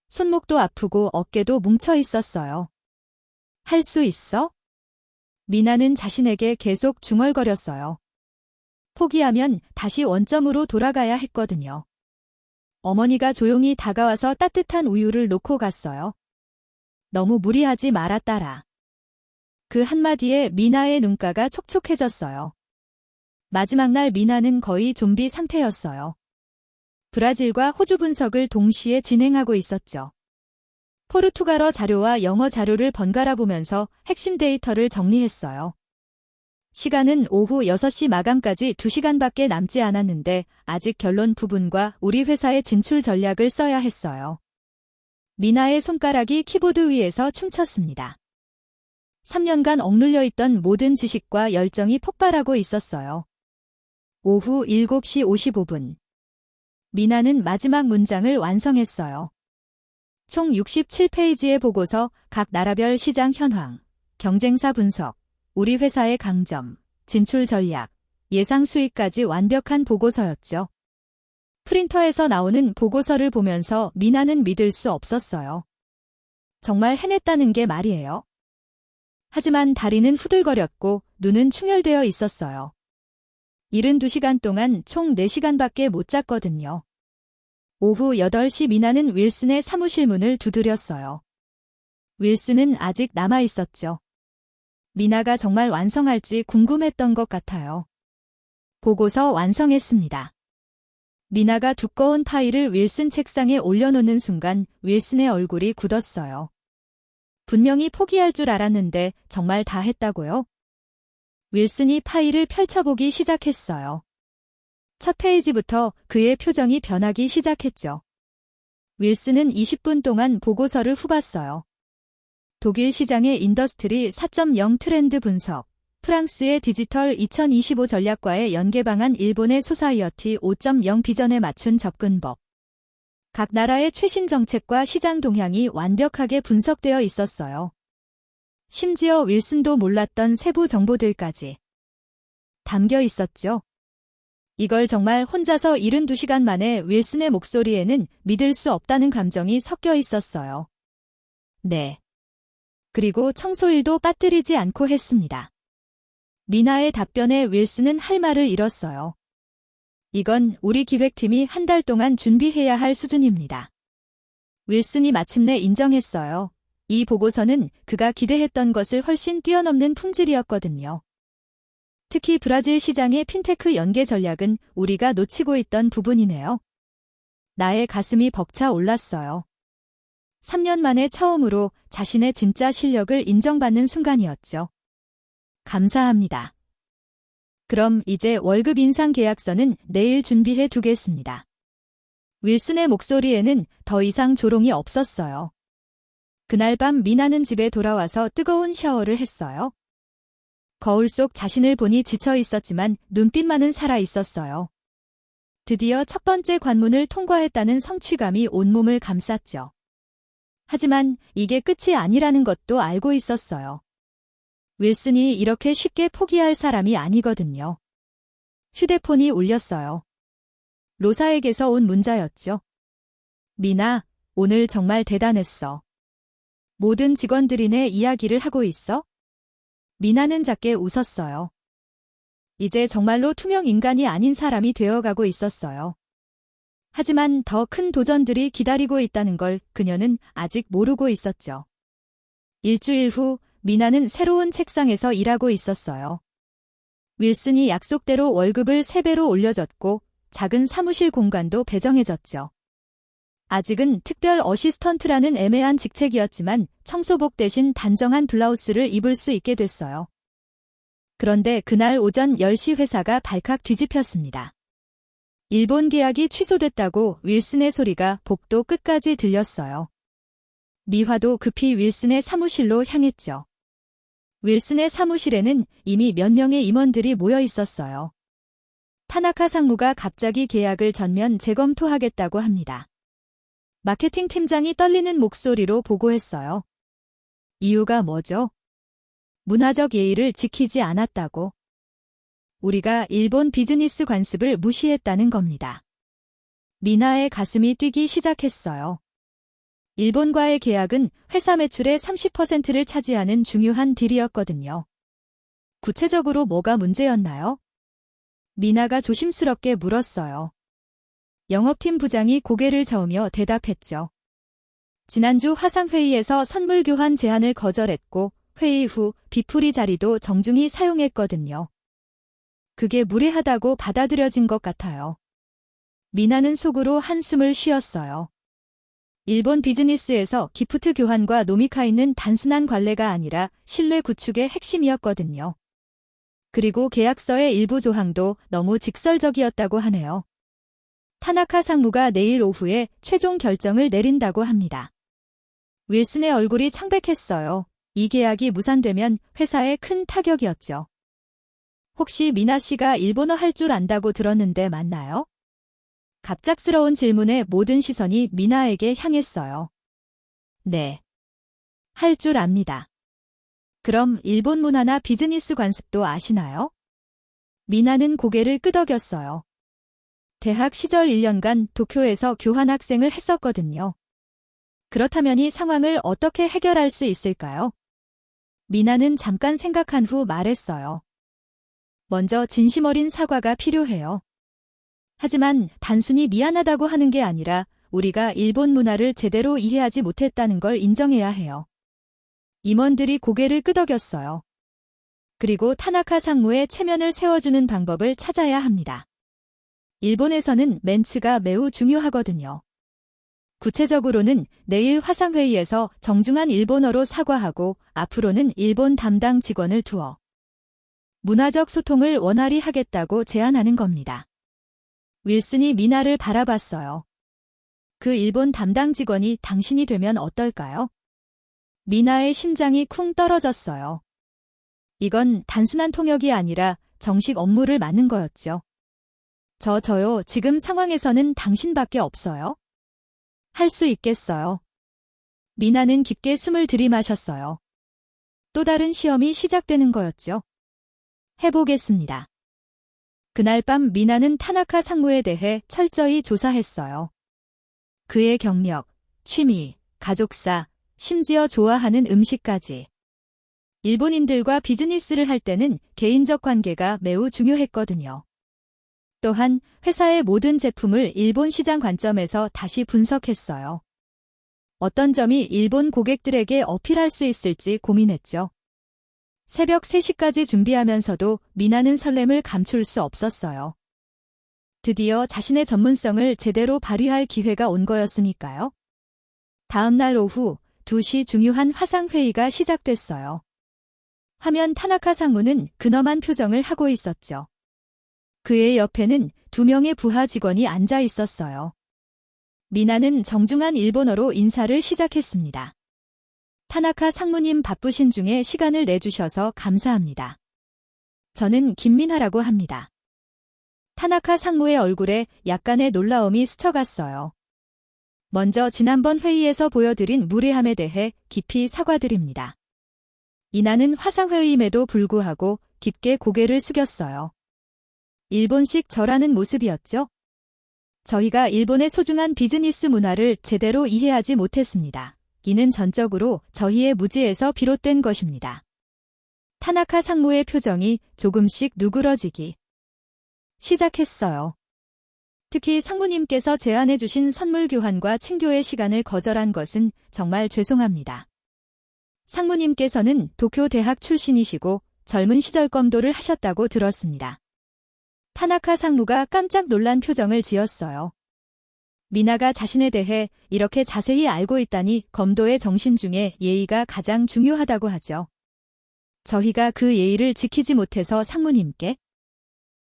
손목도 아프고 어깨도 뭉쳐 있었어요. 할 수 있어? 미나는 자신에게 계속 중얼거렸어요. 포기하면 다시 원점으로 돌아가야 했거든요. 어머니가 조용히 다가와서 따뜻한 우유를 놓고 갔어요. 너무 무리하지 마라 딸아. 그 한마디에 미나의 눈가가 촉촉해졌어요. 마지막 날 미나는 거의 좀비 상태였어요. 브라질과 호주 분석을 동시에 진행하고 있었죠. 포르투갈어 자료와 영어 자료를 번갈아 보면서 핵심 데이터를 정리했어요. 시간은 오후 6시 마감까지 2시간밖에 남지 않았는데 아직 결론 부분과 우리 회사의 진출 전략을 써야 했어요. 미나의 손가락이 키보드 위에서 춤췄습니다. 3년간 억눌려 있던 모든 지식과 열정이 폭발하고 있었어요. 오후 7시 55분. 미나는 마지막 문장을 완성했어요. 총 67페이지의 보고서, 각 나라별 시장 현황, 경쟁사 분석, 우리 회사의 강점, 진출 전략, 예상 수익까지 완벽한 보고서였죠. 프린터에서 나오는 보고서를 보면서 미나는 믿을 수 없었어요. 정말 해냈다는 게 말이에요. 하지만 다리는 후들거렸고 눈은 충혈되어 있었어요. 72시간 동안 총 4시간밖에 못 잤거든요. 오후 8시 미나는 윌슨의 사무실 문을 두드렸어요. 윌슨은 아직 남아 있었죠. 미나가 정말 완성할지 궁금했던 것 같아요. 보고서 완성했습니다. 미나가 두꺼운 파일을 윌슨 책상에 올려놓는 순간 윌슨의 얼굴이 굳었어요. 분명히 포기할 줄 알았는데 정말 다 했다고요? 윌슨이 파일을 펼쳐보기 시작했어요. 첫 페이지부터 그의 표정이 변하기 시작했죠. 윌슨은 20분 동안 보고서를 훑었어요. 독일 시장의 인더스트리 4.0 트렌드 분석, 프랑스의 디지털 2025 전략과의 연계 방안, 일본의 소사이어티 5.0 비전에 맞춘 접근법. 각 나라의 최신 정책과 시장 동향이 완벽하게 분석되어 있었어요. 심지어 윌슨도 몰랐던 세부 정보들까지 담겨 있었죠. 이걸 정말 혼자서 72시간 만에 윌슨의 목소리에는 믿을 수 없다는 감정이 섞여 있었어요. 네. 그리고 청소일도 빠뜨리지 않고 했습니다. 미나의 답변에 윌슨은 할 말을 잃었어요. 이건 우리 기획팀이 한 달 동안 준비해야 할 수준입니다. 윌슨이 마침내 인정했어요. 이 보고서는 그가 기대했던 것을 훨씬 뛰어넘는 품질이었거든요. 특히 브라질 시장의 핀테크 연계 전략은 우리가 놓치고 있던 부분이네요. 나의 가슴이 벅차 올랐어요. 3년 만에 처음으로 자신의 진짜 실력을 인정받는 순간이었죠. 감사합니다. 그럼 이제 월급 인상 계약서는 내일 준비해 두겠습니다. 윌슨의 목소리에는 더 이상 조롱이 없었어요. 그날 밤 미나는 집에 돌아와서 뜨거운 샤워를 했어요. 거울 속 자신을 보니 지쳐 있었지만 눈빛만은 살아 있었어요. 드디어 첫 번째 관문을 통과했다는 성취감이 온몸을 감쌌죠. 하지만 이게 끝이 아니라는 것도 알고 있었어요. 윌슨이 이렇게 쉽게 포기할 사람이 아니거든요. 휴대폰이 울렸어요. 로사에게서 온 문자였죠. 미나, 오늘 정말 대단했어. 모든 직원들이 내 이야기를 하고 있어? 미나는 작게 웃었어요. 이제 정말로 투명 인간이 아닌 사람이 되어가고 있었어요. 하지만 더 큰 도전들이 기다리고 있다는 걸 그녀는 아직 모르고 있었죠. 일주일 후 미나는 새로운 책상에서 일하고 있었어요. 윌슨이 약속대로 월급을 3배로 올려줬고 작은 사무실 공간도 배정해졌죠. 아직은 특별 어시스턴트라는 애매한 직책이었지만 청소복 대신 단정한 블라우스를 입을 수 있게 됐어요. 그런데 그날 오전 10시 회사가 발칵 뒤집혔습니다. 일본 계약이 취소됐다고 윌슨의 소리가 복도 끝까지 들렸어요. 미화도 급히 윌슨의 사무실로 향했죠. 윌슨의 사무실에는 이미 몇 명의 임원들이 모여 있었어요. 타나카 상무가 갑자기 계약을 전면 재검토하겠다고 합니다. 마케팅 팀장이 떨리는 목소리로 보고했어요. 이유가 뭐죠? 문화적 예의를 지키지 않았다고. 우리가 일본 비즈니스 관습을 무시했다는 겁니다. 미나의 가슴이 뛰기 시작했어요. 일본과의 계약은 회사 매출의 30%를 차지하는 중요한 딜이었거든요. 구체적으로 뭐가 문제였나요? 미나가 조심스럽게 물었어요. 영업팀 부장이 고개를 저으며 대답했죠. 지난주 화상회의에서 선물 교환 제안을 거절했고 회의 후 비프리 자리도 정중히 사용했거든요. 그게 무례하다고 받아들여진 것 같아요. 미나는 속으로 한숨을 쉬었어요. 일본 비즈니스에서 기프트 교환과 노미카이는 단순한 관례가 아니라 신뢰 구축의 핵심이었거든요. 그리고 계약서의 일부 조항도 너무 직설적이었다고 하네요. 타나카 상무가 내일 오후에 최종 결정을 내린다고 합니다. 윌슨의 얼굴이 창백했어요. 이 계약이 무산되면 회사에 큰 타격이었죠. 혹시 미나 씨가 일본어 할 줄 안다고 들었는데 맞나요? 갑작스러운 질문에 모든 시선이 미나에게 향했어요. 네. 할 줄 압니다. 그럼 일본 문화나 비즈니스 관습도 아시나요? 미나는 고개를 끄덕였어요. 대학 시절 1년간 도쿄에서 교환학생을 했었거든요. 그렇다면 이 상황을 어떻게 해결할 수 있을까요? 미나는 잠깐 생각한 후 말했어요. 먼저 진심 어린 사과가 필요해요. 하지만 단순히 미안하다고 하는 게 아니라 우리가 일본 문화를 제대로 이해하지 못했다는 걸 인정해야 해요. 임원들이 고개를 끄덕였어요. 그리고 타나카 상무의 체면을 세워주는 방법을 찾아야 합니다. 일본에서는 멘츠가 매우 중요하거든요. 구체적으로는 내일 화상회의에서 정중한 일본어로 사과하고 앞으로는 일본 담당 직원을 두어 문화적 소통을 원활히 하겠다고 제안하는 겁니다. 윌슨이 미나를 바라봤어요. 그 일본 담당 직원이 당신이 되면 어떨까요? 미나의 심장이 쿵 떨어졌어요. 이건 단순한 통역이 아니라 정식 업무를 맡는 거였죠. 저요, 지금 상황에서는 당신밖에 없어요. 할 수 있겠어요. 미나는 깊게 숨을 들이마셨어요. 또 다른 시험이 시작되는 거였죠. 해보겠습니다. 그날 밤 미나는 타나카 상무에 대해 철저히 조사했어요. 그의 경력, 취미, 가족사, 심지어 좋아하는 음식까지. 일본인들과 비즈니스를 할 때는 개인적 관계가 매우 중요했거든요. 또한 회사의 모든 제품을 일본 시장 관점에서 다시 분석했어요. 어떤 점이 일본 고객들에게 어필할 수 있을지 고민했죠. 새벽 3시까지 준비하면서도 미나는 설렘을 감출 수 없었어요. 드디어 자신의 전문성을 제대로 발휘할 기회가 온 거였으니까요. 다음 날 오후 2시 중요한 화상회의가 시작됐어요. 화면 타나카 상무는 근엄한 표정을 하고 있었죠. 그의 옆에는 2명의 부하 직원이 앉아 있었어요. 미나는 정중한 일본어로 인사를 시작했습니다. 타나카 상무님 바쁘신 중에 시간을 내주셔서 감사합니다. 저는 김민하라고 합니다. 타나카 상무의 얼굴에 약간의 놀라움이 스쳐갔어요. 먼저 지난번 회의에서 보여드린 무례함에 대해 깊이 사과드립니다. 이나는 화상회의임에도 불구하고 깊게 고개를 숙였어요. 일본식 절하는 모습이었죠. 저희가 일본의 소중한 비즈니스 문화를 제대로 이해하지 못했습니다. 이는 전적으로 저희의 무지에서 비롯된 것입니다. 타나카 상무의 표정이 조금씩 누그러지기 시작했어요. 특히 상무님께서 제안해 주신 선물 교환과 친교의 시간을 거절한 것은 정말 죄송합니다. 상무님께서는 도쿄 대학 출신이시고 젊은 시절 검도를 하셨다고 들었습니다. 타나카 상무가 깜짝 놀란 표정을 지었어요. 미나가 자신에 대해 이렇게 자세히 알고 있다니 검도의 정신 중에 예의가 가장 중요하다고 하죠. 저희가 그 예의를 지키지 못해서 상무님께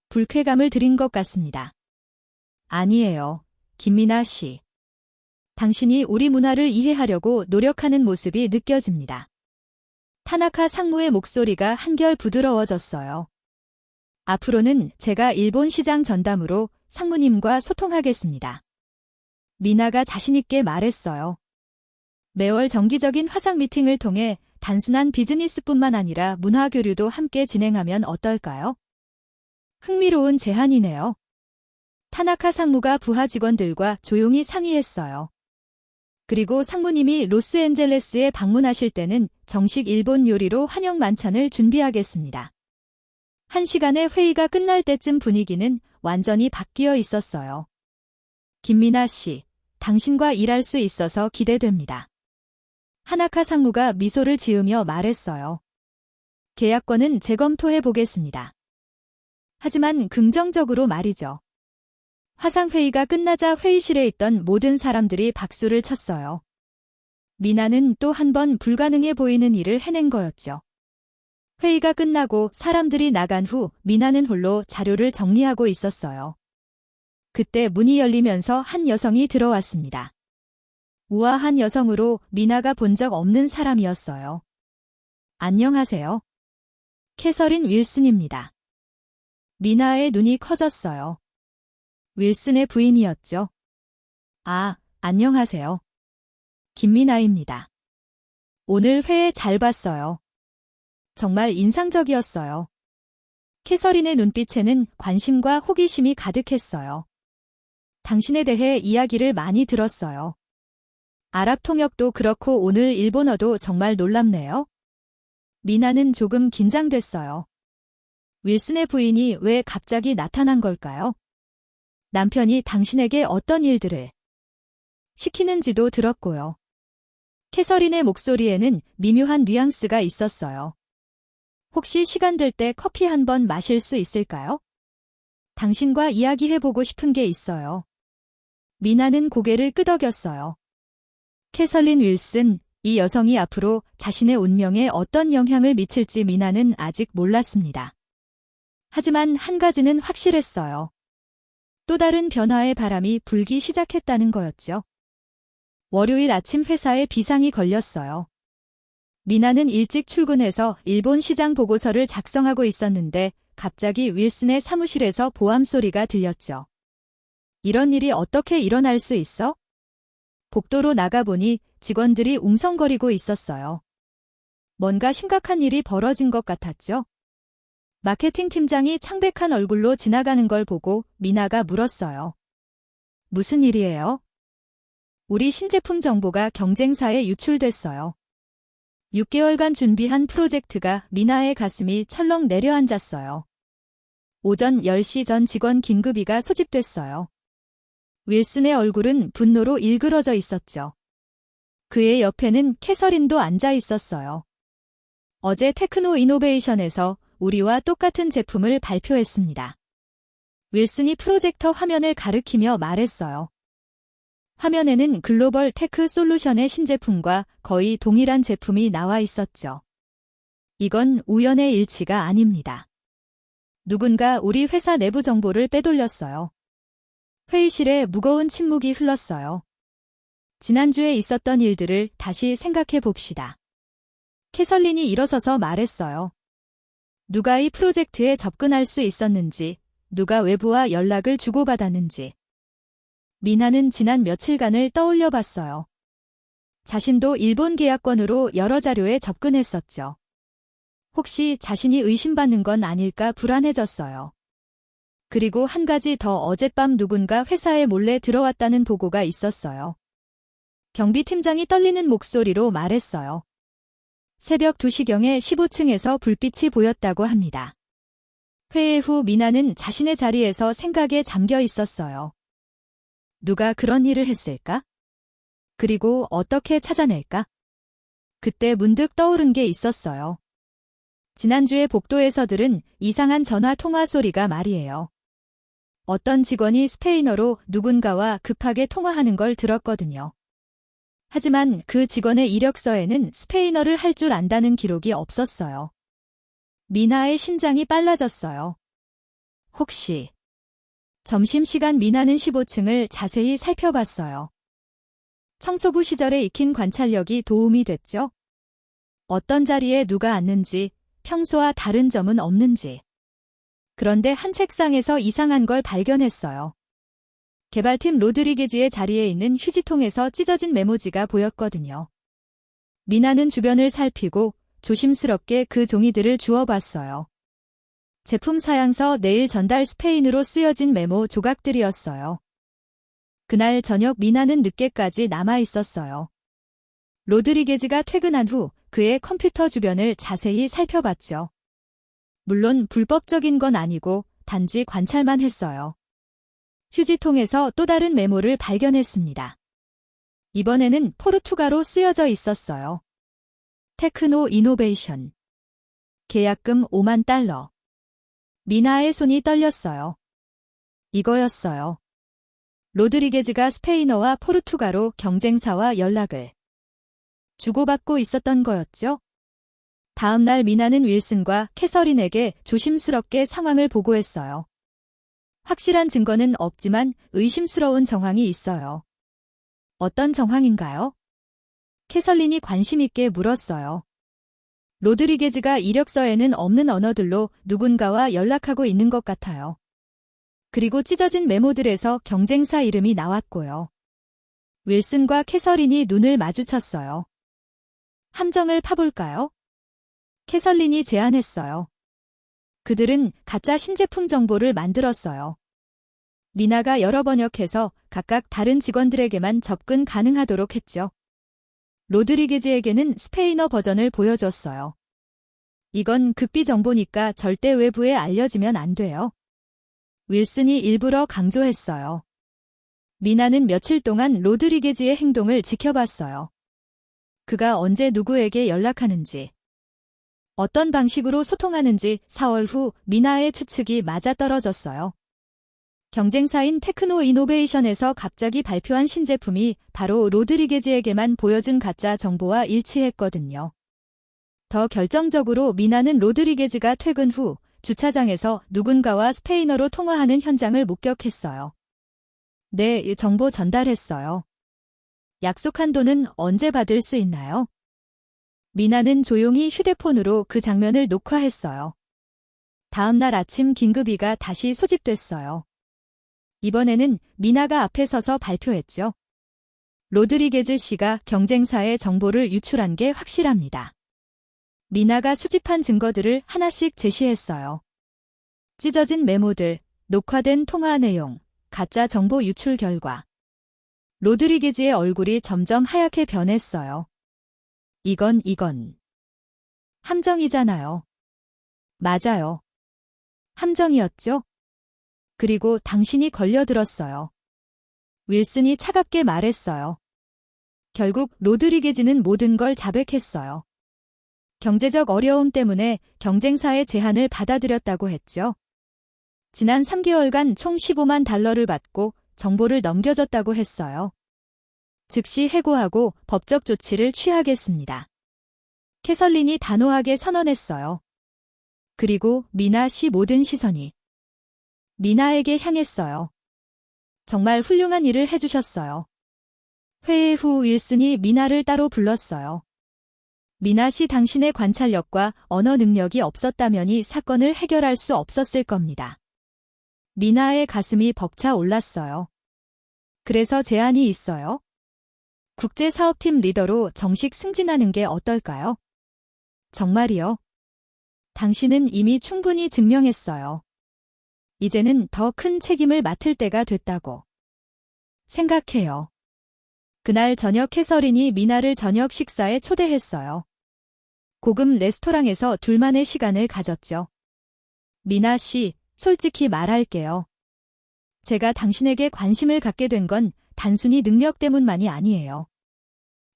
불쾌감을 드린 것 같습니다. 아니에요, 김미나 씨. 당신이 우리 문화를 이해하려고 노력하는 모습이 느껴집니다. 타나카 상무의 목소리가 한결 부드러워졌어요. 앞으로는 제가 일본 시장 전담으로 상무님과 소통하겠습니다. 미나가 자신있게 말했어요. 매월 정기적인 화상 미팅을 통해 단순한 비즈니스뿐만 아니라 문화 교류도 함께 진행하면 어떨까요? 흥미로운 제안이네요. 타나카 상무가 부하 직원들과 조용히 상의했어요. 그리고 상무님이 로스앤젤레스에 방문하실 때는 정식 일본 요리로 환영 만찬을 준비하겠습니다. 1시간의 회의가 끝날 때쯤 분위기는 완전히 바뀌어 있었어요. 김미나 씨, 당신과 일할 수 있어서 기대됩니다. 하나카 상무가 미소를 지으며 말했어요. 계약권은 재검토해 보겠습니다. 하지만 긍정적으로 말이죠. 화상회의가 끝나자 회의실에 있던 모든 사람들이 박수를 쳤어요. 미나는 또 한 번 불가능해 보이는 일을 해낸 거였죠. 회의가 끝나고 사람들이 나간 후 미나는 홀로 자료를 정리하고 있었어요. 그때 문이 열리면서 한 여성이 들어왔습니다. 우아한 여성으로 미나가 본 적 없는 사람이었어요. 안녕하세요. 캐서린 윌슨입니다. 미나의 눈이 커졌어요. 윌슨의 부인이었죠. 아, 안녕하세요. 김미나입니다. 오늘 회에 잘 봤어요. 정말 인상적이었어요. 캐서린의 눈빛에는 관심과 호기심이 가득했어요. 당신에 대해 이야기를 많이 들었어요. 아랍 통역도 그렇고 오늘 일본어도 정말 놀랍네요. 미나는 조금 긴장됐어요. 윌슨의 부인이 왜 갑자기 나타난 걸까요? 남편이 당신에게 어떤 일들을 시키는지도 들었고요. 캐서린의 목소리에는 미묘한 뉘앙스가 있었어요. 혹시 시간 될 때 커피 한 번 마실 수 있을까요? 당신과 이야기해보고 싶은 게 있어요. 미나는 고개를 끄덕였어요. 캐서린 윌슨, 이 여성이 앞으로 자신의 운명에 어떤 영향을 미칠지 미나는 아직 몰랐습니다. 하지만 한 가지는 확실했어요. 또 다른 변화의 바람이 불기 시작했다는 거였죠. 월요일 아침 회사에 비상이 걸렸어요. 미나는 일찍 출근해서 일본 시장 보고서를 작성하고 있었는데 갑자기 윌슨의 사무실에서 보암 소리가 들렸죠. 이런 일이 어떻게 일어날 수 있어? 복도로 나가보니 직원들이 웅성거리고 있었어요. 뭔가 심각한 일이 벌어진 것 같았죠. 마케팅 팀장이 창백한 얼굴로 지나가는 걸 보고 미나가 물었어요. 무슨 일이에요? 우리 신제품 정보가 경쟁사에 유출됐어요. 6개월간 준비한 프로젝트가 미나의 가슴이 철렁 내려앉았어요. 오전 10시 전 직원 긴급위가 소집됐어요. 윌슨의 얼굴은 분노로 일그러져 있었죠. 그의 옆에는 캐서린도 앉아 있었어요. 어제 테크노 이노베이션에서 우리와 똑같은 제품을 발표했습니다. 윌슨이 프로젝터 화면을 가리키며 말했어요. 화면에는 글로벌 테크 솔루션의 신제품과 거의 동일한 제품이 나와 있었죠. 이건 우연의 일치가 아닙니다. 누군가 우리 회사 내부 정보를 빼돌렸어요. 회의실에 무거운 침묵이 흘렀어요. 지난주에 있었던 일들을 다시 생각해 봅시다. 캐설린이 일어서서 말했어요. 누가 이 프로젝트에 접근할 수 있었는지, 누가 외부와 연락을 주고받았는지. 미나는 지난 며칠간을 떠올려 봤어요. 자신도 일본 계약권으로 여러 자료에 접근했었죠. 혹시 자신이 의심받는 건 아닐까 불안해졌어요. 그리고 한 가지 더 어젯밤 누군가 회사에 몰래 들어왔다는 보고가 있었어요. 경비팀장이 떨리는 목소리로 말했어요. 새벽 2시경에 15층에서 불빛이 보였다고 합니다. 회의 후 미나는 자신의 자리에서 생각에 잠겨 있었어요. 누가 그런 일을 했을까? 그리고 어떻게 찾아낼까? 그때 문득 떠오른 게 있었어요. 지난주에 복도에서 들은 이상한 전화 통화 소리가 말이에요. 어떤 직원이 스페인어로 누군가와 급하게 통화하는 걸 들었거든요. 하지만 그 직원의 이력서에는 스페인어를 할 줄 안다는 기록이 없었어요. 미나의 심장이 빨라졌어요. 혹시 점심시간 미나는 15층을 자세히 살펴봤어요. 청소부 시절에 익힌 관찰력이 도움이 됐죠. 어떤 자리에 누가 앉는지, 평소와 다른 점은 없는지. 그런데 한 책상에서 이상한 걸 발견했어요. 개발팀 로드리게즈의 자리에 있는 휴지통에서 찢어진 메모지가 보였거든요. 미나는 주변을 살피고 조심스럽게 그 종이들을 주워봤어요. 제품 사양서 내일 전달 스페인으로 쓰여진 메모 조각들이었어요. 그날 저녁 미나는 늦게까지 남아 있었어요. 로드리게즈가 퇴근한 후 그의 컴퓨터 주변을 자세히 살펴봤죠. 물론 불법적인 건 아니고 단지 관찰만 했어요. 휴지통에서 또 다른 메모를 발견했습니다. 이번에는 포르투갈어 쓰여져 있었어요. 테크노 이노베이션. 계약금 5만 달러. 미나의 손이 떨렸어요. 이거였어요. 로드리게즈가 스페인어와 포르투갈어 경쟁사와 연락을 주고받고 있었던 거였죠. 다음 날 미나는 윌슨과 캐서린에게 조심스럽게 상황을 보고했어요. 확실한 증거는 없지만 의심스러운 정황이 있어요. 어떤 정황인가요? 캐서린이 관심 있게 물었어요. 로드리게즈가 이력서에는 없는 언어들로 누군가와 연락하고 있는 것 같아요. 그리고 찢어진 메모들에서 경쟁사 이름이 나왔고요. 윌슨과 캐서린이 눈을 마주쳤어요. 함정을 파볼까요? 캐서린이 제안했어요. 그들은 가짜 신제품 정보를 만들었어요. 미나가 여러 번역해서 각각 다른 직원들에게만 접근 가능하도록 했죠. 로드리게즈에게는 스페인어 버전을 보여줬어요. 이건 극비 정보니까 절대 외부에 알려지면 안 돼요. 윌슨이 일부러 강조했어요. 미나는 며칠 동안 로드리게즈의 행동을 지켜봤어요. 그가 언제 누구에게 연락하는지, 어떤 방식으로 소통하는지 4월 후 미나의 추측이 맞아떨어졌어요. 경쟁사인 테크노 이노베이션에서 갑자기 발표한 신제품이 바로 로드리게즈에게만 보여준 가짜 정보와 일치했거든요. 더 결정적으로 미나는 로드리게즈가 퇴근 후 주차장에서 누군가와 스페인어로 통화하는 현장을 목격했어요. 네, 정보 전달했어요. 약속한 돈은 언제 받을 수 있나요? 미나는 조용히 휴대폰으로 그 장면을 녹화했어요. 다음 날 아침 긴급위가 다시 소집됐어요. 이번에는 미나가 앞에 서서 발표했죠. 로드리게즈 씨가 경쟁사의 정보를 유출한 게 확실합니다. 미나가 수집한 증거들을 하나씩 제시했어요. 찢어진 메모들, 녹화된 통화 내용, 가짜 정보 유출 결과. 로드리게즈의 얼굴이 점점 하얗게 변했어요. 이건 함정이잖아요. 맞아요. 함정이었죠? 그리고 당신이 걸려들었어요. 윌슨이 차갑게 말했어요. 결국 로드리게즈는 모든 걸 자백했어요. 경제적 어려움 때문에 경쟁사의 제안을 받아들였다고 했죠. 지난 3개월간 총 15만 달러를 받고 정보를 넘겨줬다고 했어요. 즉시 해고하고 법적 조치를 취하겠습니다. 캐설린이 단호하게 선언했어요. 그리고 미나 씨 모든 시선이 미나에게 향했어요. 정말 훌륭한 일을 해주셨어요. 회의 후 윌슨이 미나를 따로 불렀어요. 미나 씨 당신의 관찰력과 언어 능력이 없었다면 이 사건을 해결할 수 없었을 겁니다. 미나의 가슴이 벅차 올랐어요. 그래서 제안이 있어요. 국제사업팀 리더로 정식 승진하는 게 어떨까요? 정말이요? 당신은 이미 충분히 증명했어요. 이제는 더 큰 책임을 맡을 때가 됐다고 생각해요. 그날 저녁 캐서린이 미나를 저녁 식사에 초대했어요. 고급 레스토랑에서 둘만의 시간을 가졌죠. 미나 씨, 솔직히 말할게요. 제가 당신에게 관심을 갖게 된 건 단순히 능력 때문만이 아니에요.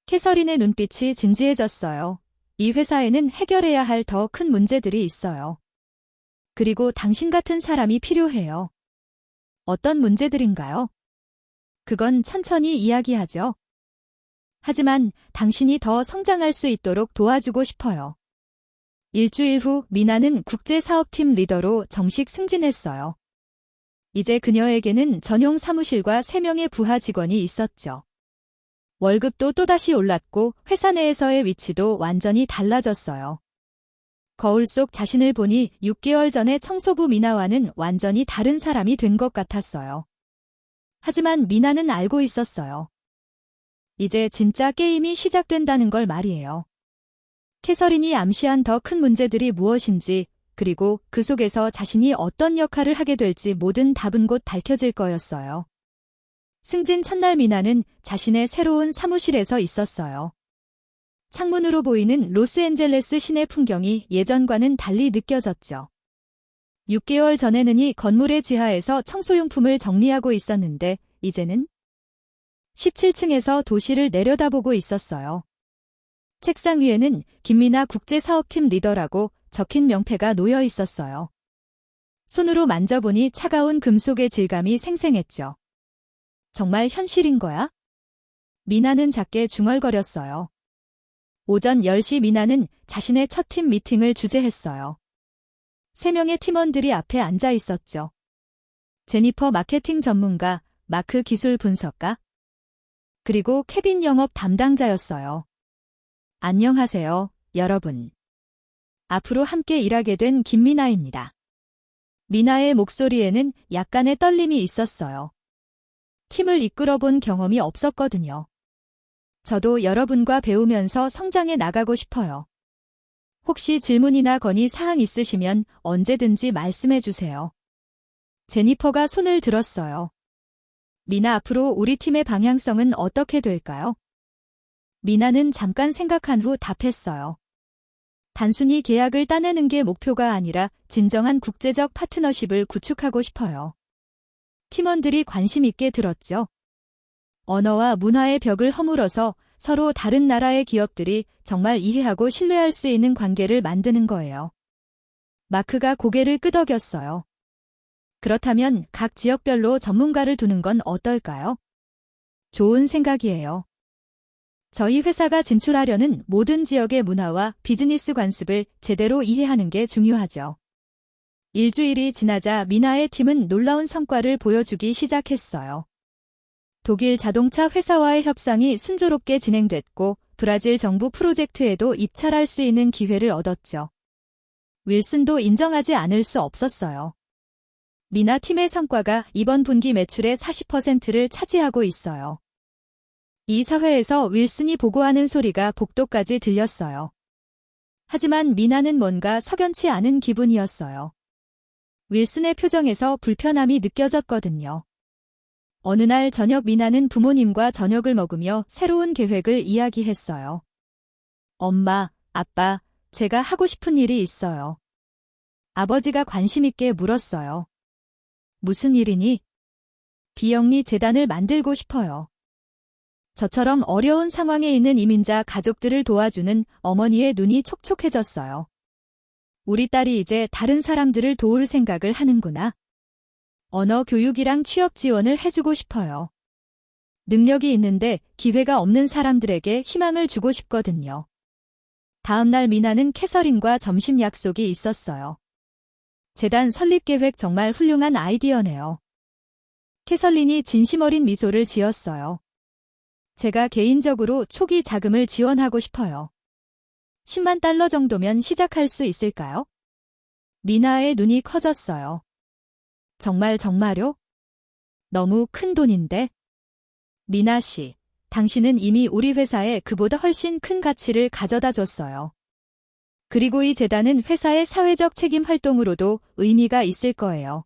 캐서린의 눈빛이 진지해졌어요. 이 회사에는 해결해야 할 더 큰 문제들이 있어요. 그리고 당신 같은 사람이 필요해요. 어떤 문제들인가요? 그건 천천히 이야기하죠. 하지만 당신이 더 성장할 수 있도록 도와주고 싶어요. 일주일 후 미나는 국제사업팀 리더로 정식 승진했어요. 이제 그녀에게는 전용 사무실과 3명의 부하 직원이 있었죠. 월급도 또다시 올랐고 회사 내에서의 위치도 완전히 달라졌어요. 거울 속 자신을 보니 6개월 전의 청소부 미나와는 완전히 다른 사람이 된 것 같았어요. 하지만 미나는 알고 있었어요. 이제 진짜 게임이 시작된다는 걸 말이에요. 캐서린이 암시한 더 큰 문제들이 무엇인지, 그리고 그 속에서 자신이 어떤 역할을 하게 될지 모든 답은 곧 밝혀질 거였어요. 승진 첫날 미나는 자신의 새로운 사무실에서 있었어요. 창문으로 보이는 로스앤젤레스 시내 풍경이 예전과는 달리 느껴졌죠. 6개월 전에는 이 건물의 지하에서 청소용품을 정리하고 있었는데 이제는 17층에서 도시를 내려다보고 있었어요. 책상 위에는 김미나 국제사업팀 리더라고 적힌 명패가 놓여 있었어요. 손으로 만져보니 차가운 금속의 질감이 생생했죠. 정말 현실인 거야? 미나는 작게 중얼거렸어요. 오전 10시 미나는 자신의 첫 팀 미팅을 주재했어요. 3명의 팀원들이 앞에 앉아 있었죠. 제니퍼 마케팅 전문가, 마크 기술 분석가, 그리고 케빈 영업 담당자였어요. 안녕하세요, 여러분. 앞으로 함께 일하게 된 김미나입니다. 미나의 목소리에는 약간의 떨림이 있었어요. 팀을 이끌어본 경험이 없었거든요. 저도 여러분과 배우면서 성장해 나가고 싶어요. 혹시 질문이나 건의 사항 있으시면 언제든지 말씀해 주세요. 제니퍼가 손을 들었어요. 미나, 앞으로 우리 팀의 방향성은 어떻게 될까요? 미나는 잠깐 생각한 후 답했어요. 단순히 계약을 따내는 게 목표가 아니라 진정한 국제적 파트너십을 구축하고 싶어요. 팀원들이 관심 있게 들었죠. 언어와 문화의 벽을 허물어서 서로 다른 나라의 기업들이 정말 이해하고 신뢰할 수 있는 관계를 만드는 거예요. 마크가 고개를 끄덕였어요. 그렇다면 각 지역별로 전문가를 두는 건 어떨까요? 좋은 생각이에요. 저희 회사가 진출하려는 모든 지역의 문화와 비즈니스 관습을 제대로 이해하는 게 중요하죠. 일주일이 지나자 미나의 팀은 놀라운 성과를 보여주기 시작했어요. 독일 자동차 회사와의 협상이 순조롭게 진행됐고 브라질 정부 프로젝트에도 입찰할 수 있는 기회를 얻었죠. 윌슨도 인정하지 않을 수 없었어요. 미나 팀의 성과가 이번 분기 매출의 40%를 차지하고 있어요. 이 사회에서 윌슨이 보고하는 소리가 복도까지 들렸어요. 하지만 미나는 뭔가 석연치 않은 기분이었어요. 윌슨의 표정에서 불편함이 느껴졌거든요. 어느 날 저녁 미나는 부모님과 저녁을 먹으며 새로운 계획을 이야기했어요. 엄마, 아빠, 제가 하고 싶은 일이 있어요. 아버지가 관심 있게 물었어요. 무슨 일이니? 비영리 재단을 만들고 싶어요. 저처럼 어려운 상황에 있는 이민자 가족들을 도와주는 어머니의 눈이 촉촉해졌어요. 우리 딸이 이제 다른 사람들을 도울 생각을 하는구나. 언어 교육이랑 취업 지원을 해주고 싶어요. 능력이 있는데 기회가 없는 사람들에게 희망을 주고 싶거든요. 다음 날 미나는 캐서린과 점심 약속이 있었어요. 재단 설립 계획 정말 훌륭한 아이디어네요. 캐서린이 진심 어린 미소를 지었어요. 제가 개인적으로 초기 자금을 지원하고 싶어요. 10만 달러 정도면 시작할 수 있을까요? 미나의 눈이 커졌어요. 정말요? 너무 큰 돈인데? 미나 씨, 당신은 이미 우리 회사에 그보다 훨씬 큰 가치를 가져다 줬어요. 그리고 이 재단은 회사의 사회적 책임 활동으로도 의미가 있을 거예요.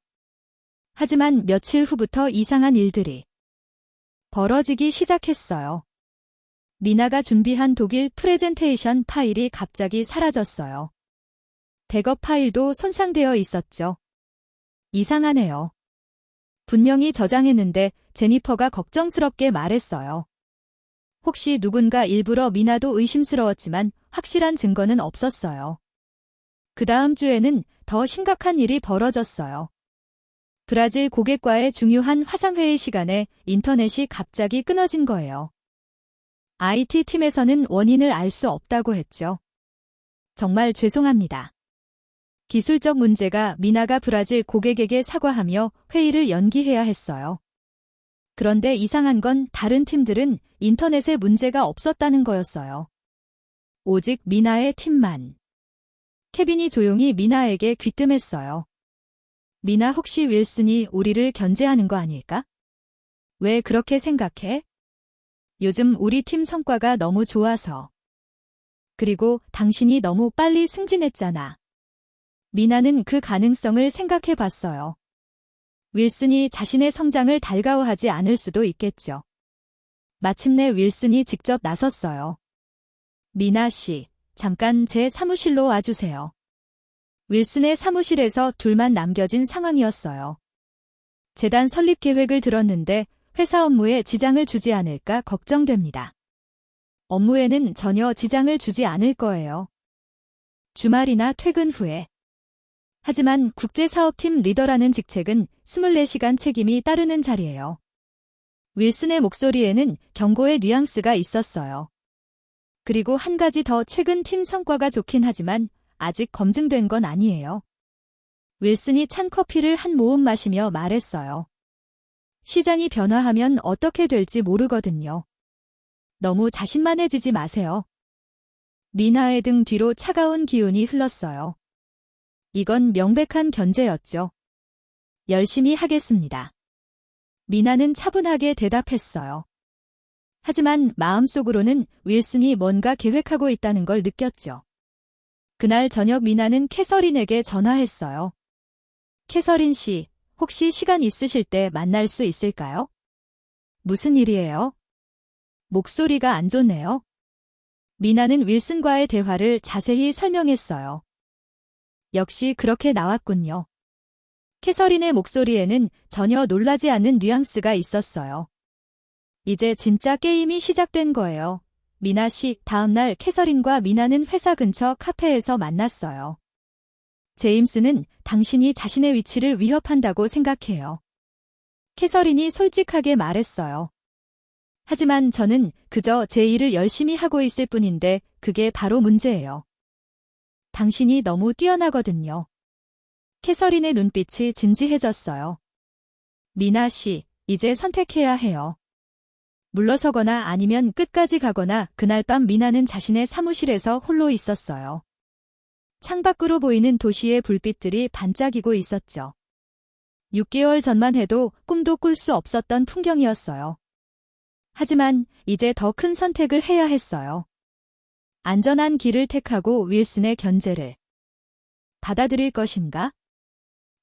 하지만 며칠 후부터 이상한 일들이 벌어지기 시작했어요. 미나가 준비한 독일 프레젠테이션 파일이 갑자기 사라졌어요. 백업 파일도 손상되어 있었죠. 이상하네요. 분명히 저장했는데 제니퍼가 걱정스럽게 말했어요. 혹시 누군가 일부러 미나도 의심스러웠지만 확실한 증거는 없었어요. 그 다음 주에는 더 심각한 일이 벌어졌어요. 브라질 고객과의 중요한 화상회의 시간에 인터넷이 갑자기 끊어진 거예요. IT팀에서는 원인을 알 수 없다고 했죠. 정말 죄송합니다. 기술적 문제가 미나가 브라질 고객에게 사과하며 회의를 연기해야 했어요. 그런데 이상한 건 다른 팀들은 인터넷에 문제가 없었다는 거였어요. 오직 미나의 팀만. 케빈이 조용히 미나에게 귀뜸했어요. 미나, 혹시 윌슨이 우리를 견제하는 거 아닐까? 왜 그렇게 생각해? 요즘 우리 팀 성과가 너무 좋아서. 그리고 당신이 너무 빨리 승진했잖아. 미나는 그 가능성을 생각해 봤어요. 윌슨이 자신의 성장을 달가워하지 않을 수도 있겠죠. 마침내 윌슨이 직접 나섰어요. 미나 씨, 잠깐 제 사무실로 와주세요. 윌슨의 사무실에서 둘만 남겨진 상황이었어요. 재단 설립 계획을 들었는데 회사 업무에 지장을 주지 않을까 걱정됩니다. 업무에는 전혀 지장을 주지 않을 거예요. 주말이나 퇴근 후에. 하지만 국제사업팀 리더라는 직책은 24시간 책임이 따르는 자리예요. 윌슨의 목소리에는 경고의 뉘앙스가 있었어요. 그리고 한 가지 더 최근 팀 성과가 좋긴 하지만 아직 검증된 건 아니에요. 윌슨이 찬 커피를 한 모금 마시며 말했어요. 시장이 변화하면 어떻게 될지 모르거든요. 너무 자신만해지지 마세요. 미나의 등 뒤로 차가운 기운이 흘렀어요. 이건 명백한 견제였죠. 열심히 하겠습니다. 미나는 차분하게 대답했어요. 하지만 마음속으로는 윌슨이 뭔가 계획하고 있다는 걸 느꼈죠. 그날 저녁 미나는 캐서린에게 전화했어요. 캐서린 씨, 혹시 시간 있으실 때 만날 수 있을까요? 무슨 일이에요? 목소리가 안 좋네요. 미나는 윌슨과의 대화를 자세히 설명했어요. 역시 그렇게 나왔군요. 캐서린의 목소리에는 전혀 놀라지 않는 뉘앙스가 있었어요. 이제 진짜 게임이 시작된 거예요. 미나 씨, 다음날 캐서린과 미나는 회사 근처 카페에서 만났어요. 제임스는 당신이 자신의 위치를 위협한다고 생각해요. 캐서린이 솔직하게 말했어요. 하지만 저는 그저 제 일을 열심히 하고 있을 뿐인데 그게 바로 문제예요. 당신이 너무 뛰어나거든요. 캐서린의 눈빛이 진지해졌어요. 미나 씨, 이제 선택해야 해요. 물러서거나 아니면 끝까지 가거나. 그날 밤 미나는 자신의 사무실에서 홀로 있었어요. 창밖으로 보이는 도시의 불빛들이 반짝이고 있었죠. 6개월 전만 해도 꿈도 꿀 수 없었던 풍경이었어요. 하지만 이제 더 큰 선택을 해야 했어요. 안전한 길을 택하고 윌슨의 견제를 받아들일 것인가?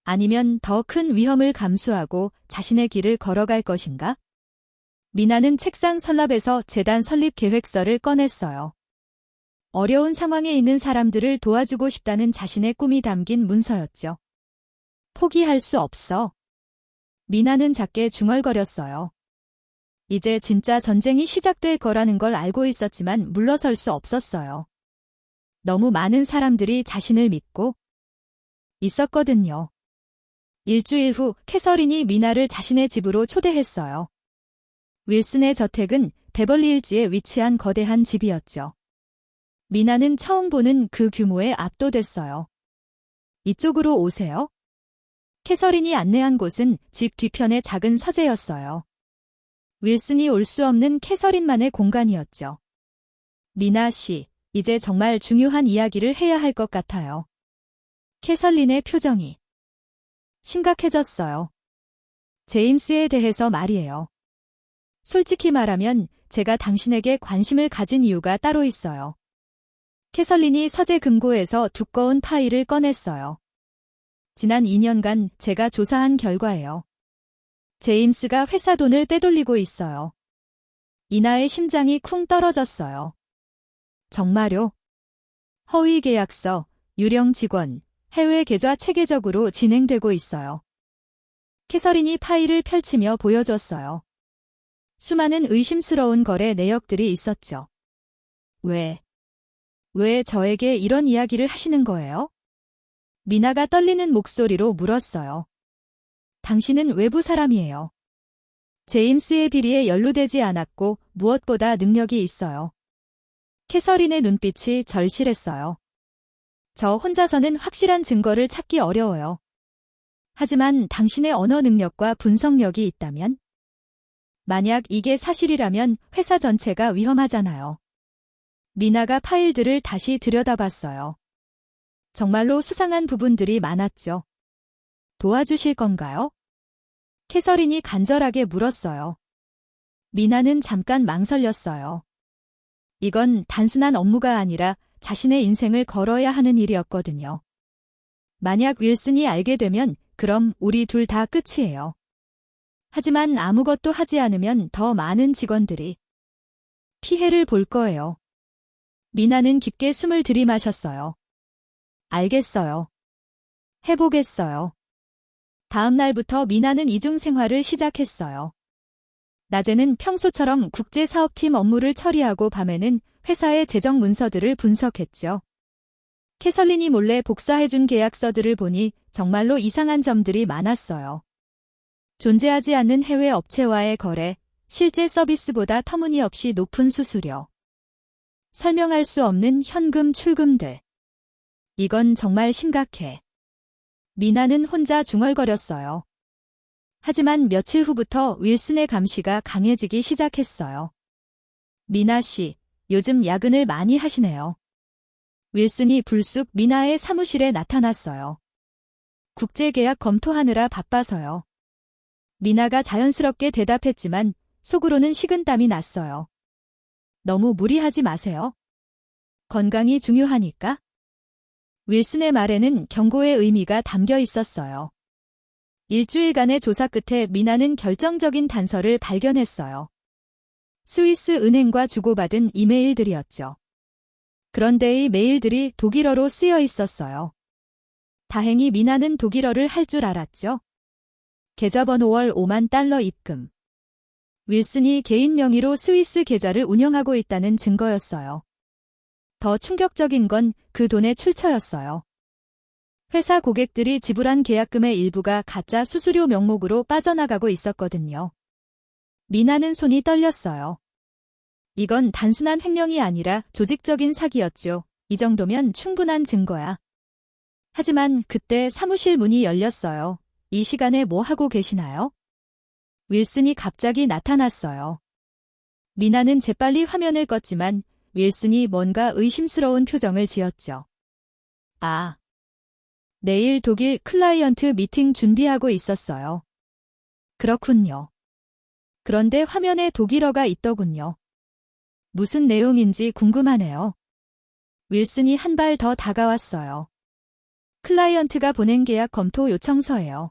아니면 더 큰 위험을 감수하고 자신의 길을 걸어갈 것인가? 미나는 책상 서랍에서 재단 설립 계획서를 꺼냈어요. 어려운 상황에 있는 사람들을 도와주고 싶다는 자신의 꿈이 담긴 문서였죠. 포기할 수 없어. 미나는 작게 중얼거렸어요. 이제 진짜 전쟁이 시작될 거라는 걸 알고 있었지만 물러설 수 없었어요. 너무 많은 사람들이 자신을 믿고 있었거든요. 일주일 후 캐서린이 미나를 자신의 집으로 초대했어요. 윌슨의 저택은 베벌리힐즈에 위치한 거대한 집이었죠. 미나는 처음 보는 그 규모에 압도됐어요. 이쪽으로 오세요. 캐서린이 안내한 곳은 집 뒤편의 작은 서재였어요. 윌슨이 올 수 없는 캐서린만의 공간이었죠. 미나 씨, 이제 정말 중요한 이야기를 해야 할 것 같아요. 캐서린의 표정이 심각해졌어요. 제임스에 대해서 말이에요. 솔직히 말하면 제가 당신에게 관심을 가진 이유가 따로 있어요. 캐서린이 서재 금고에서 두꺼운 파일을 꺼냈어요. 지난 2년간 제가 조사한 결과예요. 제임스가 회사 돈을 빼돌리고 있어요. 이나의 심장이 쿵 떨어졌어요. 정말요? 허위 계약서, 유령 직원, 해외 계좌 체계적으로 진행되고 있어요. 캐서린이 파일을 펼치며 보여줬어요. 수많은 의심스러운 거래 내역들이 있었죠. 왜 저에게 이런 이야기를 하시는 거예요? 미나가 떨리는 목소리로 물었어요. 당신은 외부 사람이에요. 제임스의 비리에 연루되지 않았고 무엇보다 능력이 있어요. 캐서린의 눈빛이 절실했어요. 저 혼자서는 확실한 증거를 찾기 어려워요. 하지만 당신의 언어 능력과 분석력이 있다면? 만약 이게 사실이라면 회사 전체가 위험하잖아요. 미나가 파일들을 다시 들여다봤어요. 정말로 수상한 부분들이 많았죠. 도와주실 건가요? 캐서린이 간절하게 물었어요. 미나는 잠깐 망설였어요. 이건 단순한 업무가 아니라 자신의 인생을 걸어야 하는 일이었거든요. 만약 윌슨이 알게 되면 그럼 우리 둘 다 끝이에요. 하지만 아무것도 하지 않으면 더 많은 직원들이 피해를 볼 거예요. 미나는 깊게 숨을 들이마셨어요. 알겠어요. 해보겠어요. 다음 날부터 미나는 이중 생활을 시작했어요. 낮에는 평소처럼 국제사업팀 업무를 처리하고 밤에는 회사의 재정 문서들을 분석했죠. 캐서린이 몰래 복사해준 계약서들을 보니 정말로 이상한 점들이 많았어요. 존재하지 않는 해외 업체와의 거래, 실제 서비스보다 터무니없이 높은 수수료, 설명할 수 없는 현금 출금들. 이건 정말 심각해. 미나는 혼자 중얼거렸어요. 하지만 며칠 후부터 윌슨의 감시가 강해지기 시작했어요. 미나 씨, 요즘 야근을 많이 하시네요. 윌슨이 불쑥 미나의 사무실에 나타났어요. 국제계약 검토하느라 바빠서요. 미나가 자연스럽게 대답했지만 속으로는 식은땀이 났어요. 너무 무리하지 마세요. 건강이 중요하니까. 윌슨의 말에는 경고의 의미가 담겨 있었어요. 일주일간의 조사 끝에 미나는 결정적인 단서를 발견했어요. 스위스 은행과 주고받은 이메일들이었죠. 그런데 이 메일들이 독일어로 쓰여 있었어요. 다행히 미나는 독일어를 할 줄 알았죠. 계좌번호 월 5만 달러 입금. 윌슨이 개인 명의로 스위스 계좌를 운영하고 있다는 증거였어요. 더 충격적인 건 그 돈의 출처였어요. 회사 고객들이 지불한 계약금의 일부가 가짜 수수료 명목으로 빠져나가고 있었거든요. 미나는 손이 떨렸어요. 이건 단순한 횡령이 아니라 조직적인 사기였죠. 이 정도면 충분한 증거야. 하지만 그때 사무실 문이 열렸어요. 이 시간에 뭐 하고 계시나요? 윌슨이 갑자기 나타났어요. 미나는 재빨리 화면을 껐지만 윌슨이 뭔가 의심스러운 표정을 지었죠. 아, 내일 독일 클라이언트 미팅 준비하고 있었어요. 그렇군요. 그런데 화면에 독일어가 있더군요. 무슨 내용인지 궁금하네요. 윌슨이 한 발 더 다가왔어요. 클라이언트가 보낸 계약 검토 요청서예요.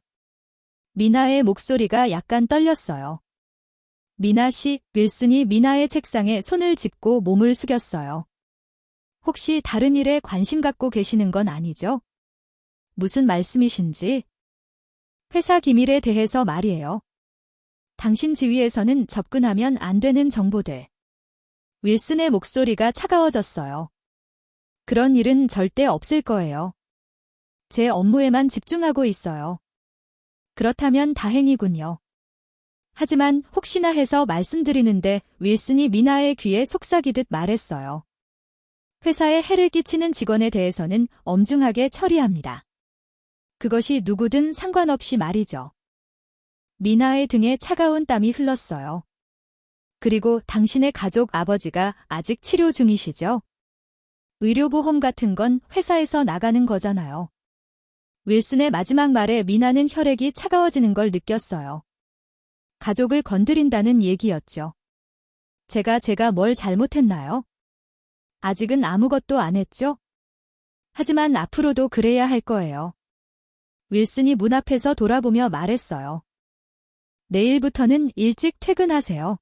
미나의 목소리가 약간 떨렸어요. 미나 씨, 윌슨이 미나의 책상에 손을 짚고 몸을 숙였어요. 혹시 다른 일에 관심 갖고 계시는 건 아니죠? 무슨 말씀이신지? 회사 기밀에 대해서 말이에요. 당신 지위에서는 접근하면 안 되는 정보들. 윌슨의 목소리가 차가워졌어요. 그런 일은 절대 없을 거예요. 제 업무에만 집중하고 있어요. 그렇다면 다행이군요. 하지만 혹시나 해서 말씀드리는데 윌슨이 미나의 귀에 속삭이듯 말했어요. 회사에 해를 끼치는 직원에 대해서는 엄중하게 처리합니다. 그것이 누구든 상관없이 말이죠. 미나의 등에 차가운 땀이 흘렀어요. 그리고 당신의 가족 아버지가 아직 치료 중이시죠? 의료보험 같은 건 회사에서 나가는 거잖아요. 윌슨의 마지막 말에 미나는 혈액이 차가워지는 걸 느꼈어요. 가족을 건드린다는 얘기였죠. 제가 뭘 잘못했나요? 아직은 아무것도 안 했죠? 하지만 앞으로도 그래야 할 거예요. 윌슨이 문 앞에서 돌아보며 말했어요. 내일부터는 일찍 퇴근하세요.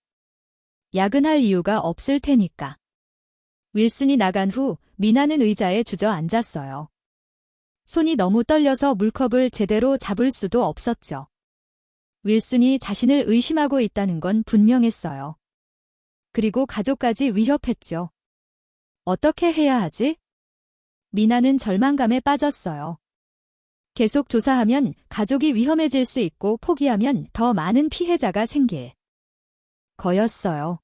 야근할 이유가 없을 테니까. 윌슨이 나간 후 미나는 의자에 주저앉았어요. 손이 너무 떨려서 물컵을 제대로 잡을 수도 없었죠. 윌슨이 자신을 의심하고 있다는 건 분명했어요. 그리고 가족까지 위협했죠. 어떻게 해야 하지? 미나는 절망감에 빠졌어요. 계속 조사하면 가족이 위험해질 수 있고 포기하면 더 많은 피해자가 생길 거였어요.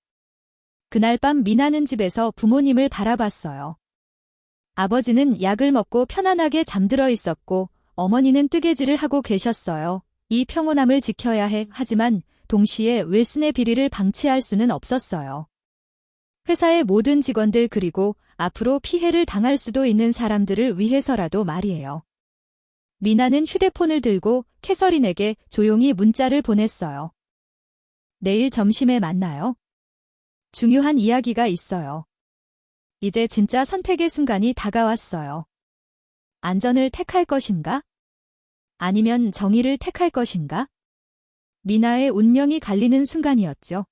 그날 밤 미나는 집에서 부모님을 바라봤어요. 아버지는 약을 먹고 편안하게 잠들어 있었고 어머니는 뜨개질을 하고 계셨어요. 이 평온함을 지켜야 해. 하지만 동시에 윌슨의 비리를 방치할 수는 없었어요. 회사의 모든 직원들 그리고 앞으로 피해를 당할 수도 있는 사람들을 위해서라도 말이에요. 미나는 휴대폰을 들고 캐서린에게 조용히 문자를 보냈어요. 내일 점심에 만나요. 중요한 이야기가 있어요. 이제 진짜 선택의 순간이 다가왔어요. 안전을 택할 것인가? 아니면 정의를 택할 것인가? 미나의 운명이 갈리는 순간이었죠.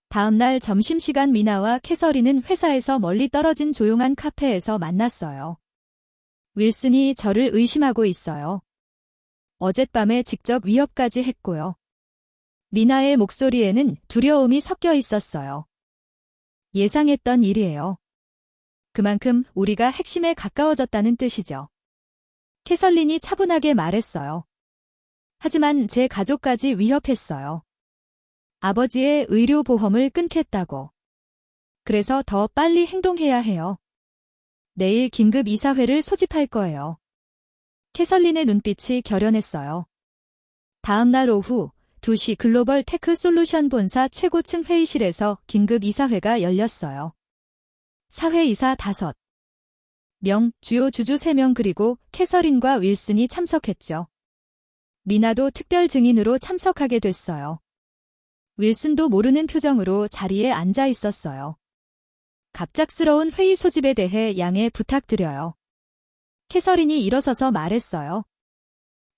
다음 날 점심시간 미나와 캐서린은 회사에서 멀리 떨어진 조용한 카페에서 만났어요. 윌슨이 저를 의심하고 있어요. 어젯밤에 직접 위협까지 했고요. 미나의 목소리에는 두려움이 섞여 있었어요. 예상했던 일이에요. 그만큼 우리가 핵심에 가까워졌다는 뜻이죠. 캐설린이 차분하게 말했어요. 하지만 제 가족까지 위협했어요. 아버지의 의료보험을 끊겠다고. 그래서 더 빨리 행동해야 해요. 내일 긴급 이사회를 소집할 거예요. 캐설린의 눈빛이 결연했어요. 다음 날 오후 2시 글로벌 테크 솔루션 본사 최고층 회의실에서 긴급 이사회가 열렸어요. 사회이사 5명, 주요 주주 3명 그리고 캐서린과 윌슨이 참석했죠. 미나도 특별 증인으로 참석하게 됐어요. 윌슨도 모르는 표정으로 자리에 앉아 있었어요. 갑작스러운 회의 소집에 대해 양해 부탁드려요. 캐서린이 일어서서 말했어요.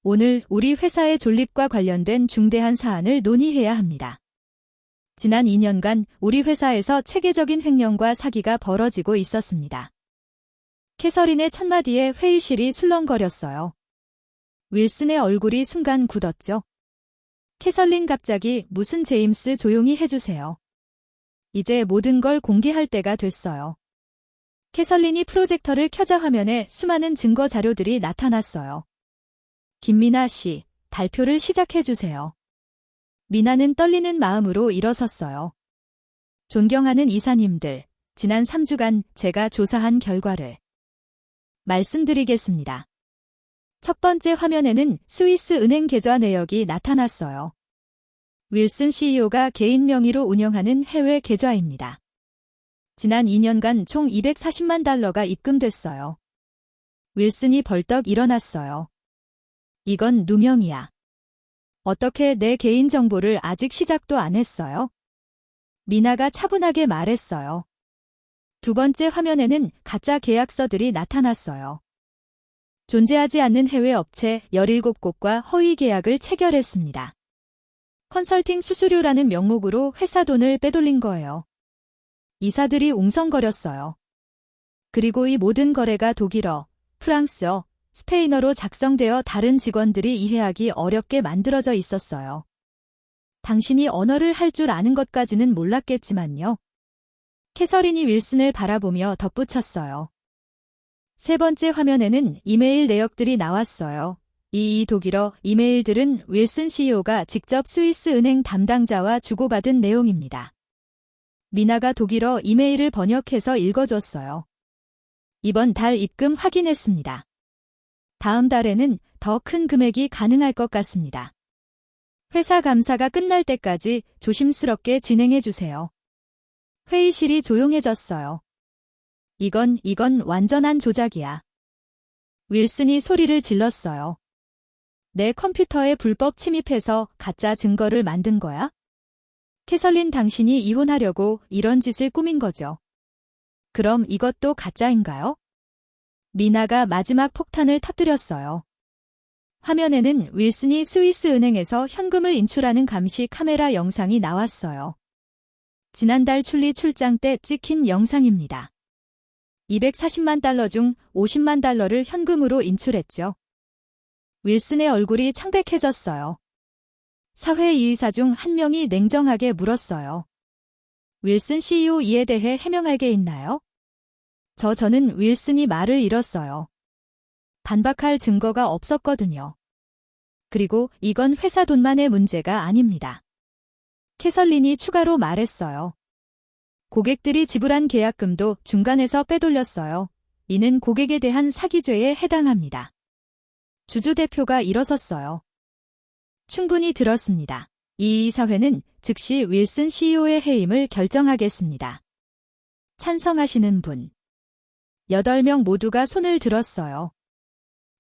오늘 우리 회사의 존립과 관련된 중대한 사안을 논의해야 합니다. 지난 2년간 우리 회사에서 체계적인 횡령과 사기가 벌어지고 있었습니다. 캐서린의 첫마디에 회의실이 술렁거렸어요. 윌슨의 얼굴이 순간 굳었죠. 캐설린 갑자기 무슨 제임스 조용히 해주세요. 이제 모든 걸 공개할 때가 됐어요. 캐설린이 프로젝터를 켜자 화면에 수많은 증거 자료들이 나타났어요. 김미나 씨, 발표를 시작해주세요. 미나는 떨리는 마음으로 일어섰어요. 존경하는 이사님들, 지난 3주간 제가 조사한 결과를 말씀드리겠습니다. 첫 번째 화면에는 스위스 은행 계좌 내역이 나타났어요. 윌슨 CEO가 개인 명의로 운영하는 해외 계좌입니다. 지난 2년간 총 240만 달러가 입금됐어요. 윌슨이 벌떡 일어났어요. 이건 누명이야. 어떻게 내 개인 정보를 아직 시작도 안 했어요? 미나가 차분하게 말했어요. 두 번째 화면에는 가짜 계약서들이 나타났어요. 존재하지 않는 해외 업체 17곳과 허위 계약을 체결했습니다. 컨설팅 수수료라는 명목으로 회사 돈을 빼돌린 거예요. 이사들이 웅성거렸어요. 그리고 이 모든 거래가 독일어, 프랑스어, 스페인어로 작성되어 다른 직원들이 이해하기 어렵게 만들어져 있었어요. 당신이 언어를 할 줄 아는 것까지는 몰랐겠지만요. 캐서린이 윌슨을 바라보며 덧붙였어요. 세 번째 화면에는 이메일 내역들이 나왔어요. 이 독일어 이메일들은 윌슨 CEO가 직접 스위스 은행 담당자와 주고받은 내용입니다. 미나가 독일어 이메일을 번역해서 읽어줬어요. 이번 달 입금 확인했습니다. 다음 달에는 더 큰 금액이 가능할 것 같습니다. 회사 감사가 끝날 때까지 조심스럽게 진행해 주세요. 회의실이 조용해졌어요. 이건 완전한 조작이야. 윌슨이 소리를 질렀어요. 내 컴퓨터에 불법 침입해서 가짜 증거를 만든 거야? 캐설린 당신이 이혼하려고 이런 짓을 꾸민 거죠. 그럼 이것도 가짜인가요? 미나가 마지막 폭탄을 터뜨렸어요. 화면에는 윌슨이 스위스 은행에서 현금을 인출하는 감시 카메라 영상이 나왔어요. 지난달 출리 출장 때 찍힌 영상입니다. 240만 달러 중 50만 달러를 현금으로 인출했죠. 윌슨의 얼굴이 창백해졌어요. 사회이의사 중 한 명이 냉정하게 물었어요. 윌슨 CEO 이에 대해 해명할 게 있나요? 저는 윌슨이 말을 잃었어요. 반박할 증거가 없었거든요. 그리고 이건 회사 돈만의 문제가 아닙니다. 캐설린이 추가로 말했어요. 고객들이 지불한 계약금도 중간에서 빼돌렸어요. 이는 고객에 대한 사기죄에 해당합니다. 주주 대표가 일어섰어요. 충분히 들었습니다. 이 이사회는 즉시 윌슨 CEO의 해임을 결정하겠습니다. 찬성하시는 분. 8명 모두가 손을 들었어요.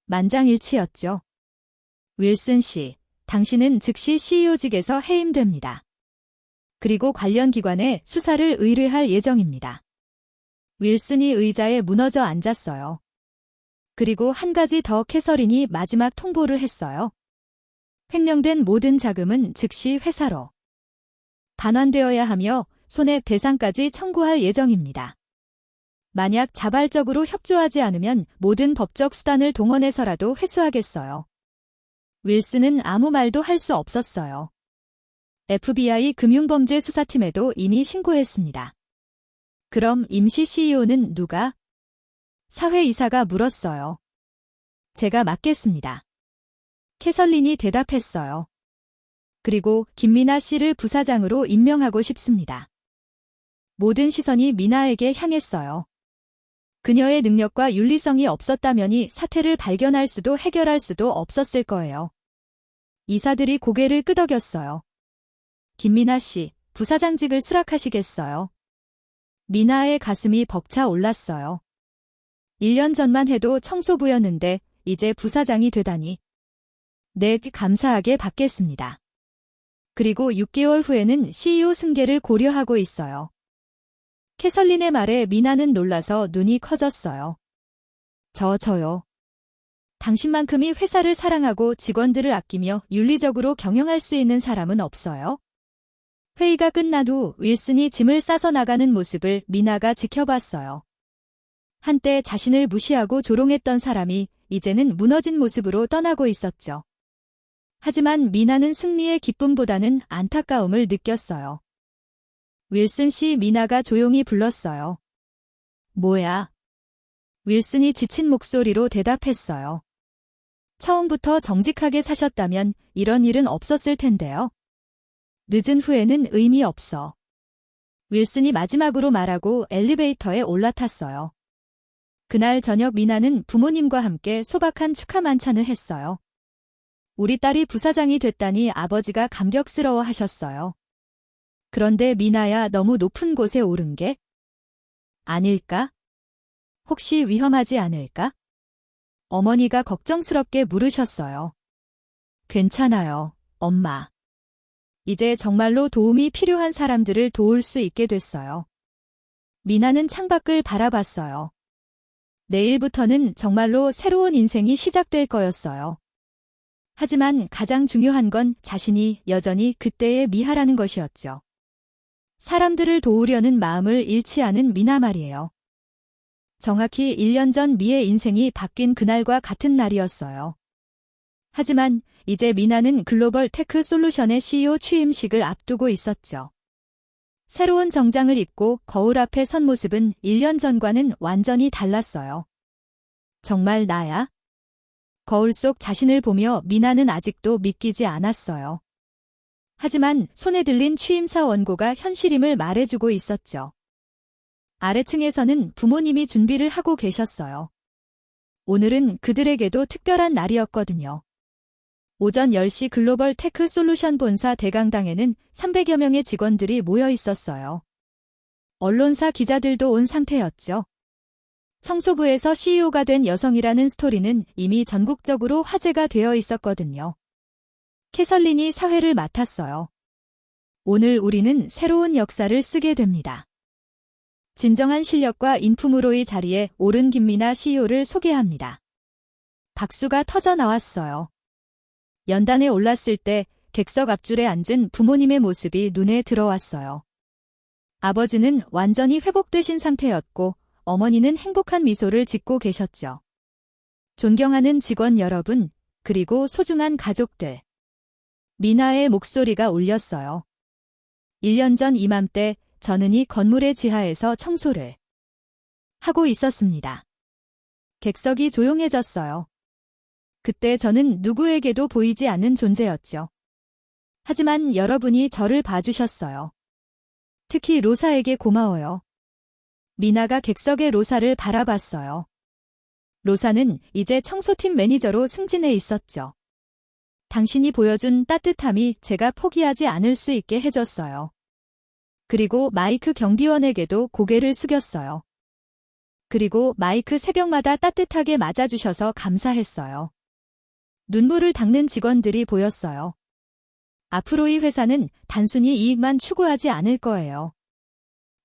만장일치였죠. 윌슨 씨, 당신은 즉시 CEO직에서 해임됩니다. 그리고 관련 기관에 수사를 의뢰할 예정입니다. 윌슨이 의자에 무너져 앉았어요. 그리고 한 가지 더 캐서린이 마지막 통보를 했어요. 횡령된 모든 자금은 즉시 회사로 반환되어야 하며 손해배상까지 청구할 예정입니다. 만약 자발적으로 협조하지 않으면 모든 법적 수단을 동원해서라도 회수하겠어요. 윌슨은 아무 말도 할 수 없었어요. FBI 금융범죄 수사팀에도 이미 신고했습니다. 그럼 임시 CEO는 누가? 사회이사가 물었어요. 제가 맡겠습니다. 캐설린이 대답했어요. 그리고 김미나 씨를 부사장으로 임명하고 싶습니다. 모든 시선이 미나에게 향했어요. 그녀의 능력과 윤리성이 없었다면이 사태를 발견할 수도 해결할 수도 없었을 거예요. 이사들이 고개를 끄덕였어요. 김미나 씨, 부사장직을 수락하시겠어요? 미나의 가슴이 벅차 올랐어요. 1년 전만 해도 청소부였는데 이제 부사장이 되다니. 네, 감사하게 받겠습니다. 그리고 6개월 후에는 CEO 승계를 고려하고 있어요. 캐설린의 말에 미나는 놀라서 눈이 커졌어요. 저요. 당신만큼이 회사를 사랑하고 직원들을 아끼며 윤리적으로 경영할 수 있는 사람은 없어요? 회의가 끝난 후 윌슨이 짐을 싸서 나가는 모습을 미나가 지켜봤어요. 한때 자신을 무시하고 조롱했던 사람이 이제는 무너진 모습으로 떠나고 있었죠. 하지만 미나는 승리의 기쁨보다는 안타까움을 느꼈어요. 윌슨 씨, 미나가 조용히 불렀어요. 뭐야? 윌슨이 지친 목소리로 대답했어요. 처음부터 정직하게 사셨다면 이런 일은 없었을 텐데요. 늦은 후에는 의미 없어. 윌슨이 마지막으로 말하고 엘리베이터에 올라탔어요. 그날 저녁 미나는 부모님과 함께 소박한 축하 만찬을 했어요. 우리 딸이 부사장이 됐다니 아버지가 감격스러워 하셨어요. 그런데 미나야, 너무 높은 곳에 오른 게? 아닐까? 혹시 위험하지 않을까? 어머니가 걱정스럽게 물으셨어요. 괜찮아요, 엄마. 이제 정말로 도움이 필요한 사람들을 도울 수 있게 됐어요. 미나는 창밖을 바라봤어요. 내일부터는 정말로 새로운 인생이 시작될 거였어요. 하지만 가장 중요한 건 자신이 여전히 그때의 미하라는 것이었죠. 사람들을 도우려는 마음을 잃지 않은 미나 말이에요. 정확히 1년 전 미의 인생이 바뀐 그날과 같은 날이었어요. 하지만 이제 미나는 글로벌 테크 솔루션의 CEO 취임식을 앞두고 있었죠. 새로운 정장을 입고 거울 앞에 선 모습은 1년 전과는 완전히 달랐어요. 정말 나야? 거울 속 자신을 보며 미나는 아직도 믿기지 않았어요. 하지만 손에 들린 취임사 원고가 현실임을 말해주고 있었죠. 아래층에서는 부모님이 준비를 하고 계셨어요. 오늘은 그들에게도 특별한 날이었거든요. 오전 10시 글로벌 테크 솔루션 본사 대강당에는 300여 명의 직원들이 모여 있었어요. 언론사 기자들도 온 상태였죠. 청소부에서 CEO가 된 여성이라는 스토리는 이미 전국적으로 화제가 되어 있었거든요. 캐설린이 사회를 맡았어요. 오늘 우리는 새로운 역사를 쓰게 됩니다. 진정한 실력과 인품으로의 자리에 오른 김미나 CEO를 소개합니다. 박수가 터져 나왔어요. 연단에 올랐을 때 객석 앞줄에 앉은 부모님의 모습이 눈에 들어왔어요. 아버지는 완전히 회복되신 상태였고 어머니는 행복한 미소를 짓고 계셨죠. 존경하는 직원 여러분, 그리고 소중한 가족들. 미나의 목소리가 울렸어요. 1년 전 이맘때 저는 이 건물의 지하에서 청소를 하고 있었습니다. 객석이 조용해졌어요. 그때 저는 누구에게도 보이지 않는 존재였죠. 하지만 여러분이 저를 봐주셨어요. 특히 로사에게 고마워요. 미나가 객석의 로사를 바라봤어요. 로사는 이제 청소팀 매니저로 승진해 있었죠. 당신이 보여준 따뜻함이 제가 포기하지 않을 수 있게 해줬어요. 그리고 마이크 경비원에게도 고개를 숙였어요. 그리고 마이크 새벽마다 따뜻하게 맞아주셔서 감사했어요. 눈물을 닦는 직원들이 보였어요. 앞으로 이 회사는 단순히 이익만 추구하지 않을 거예요.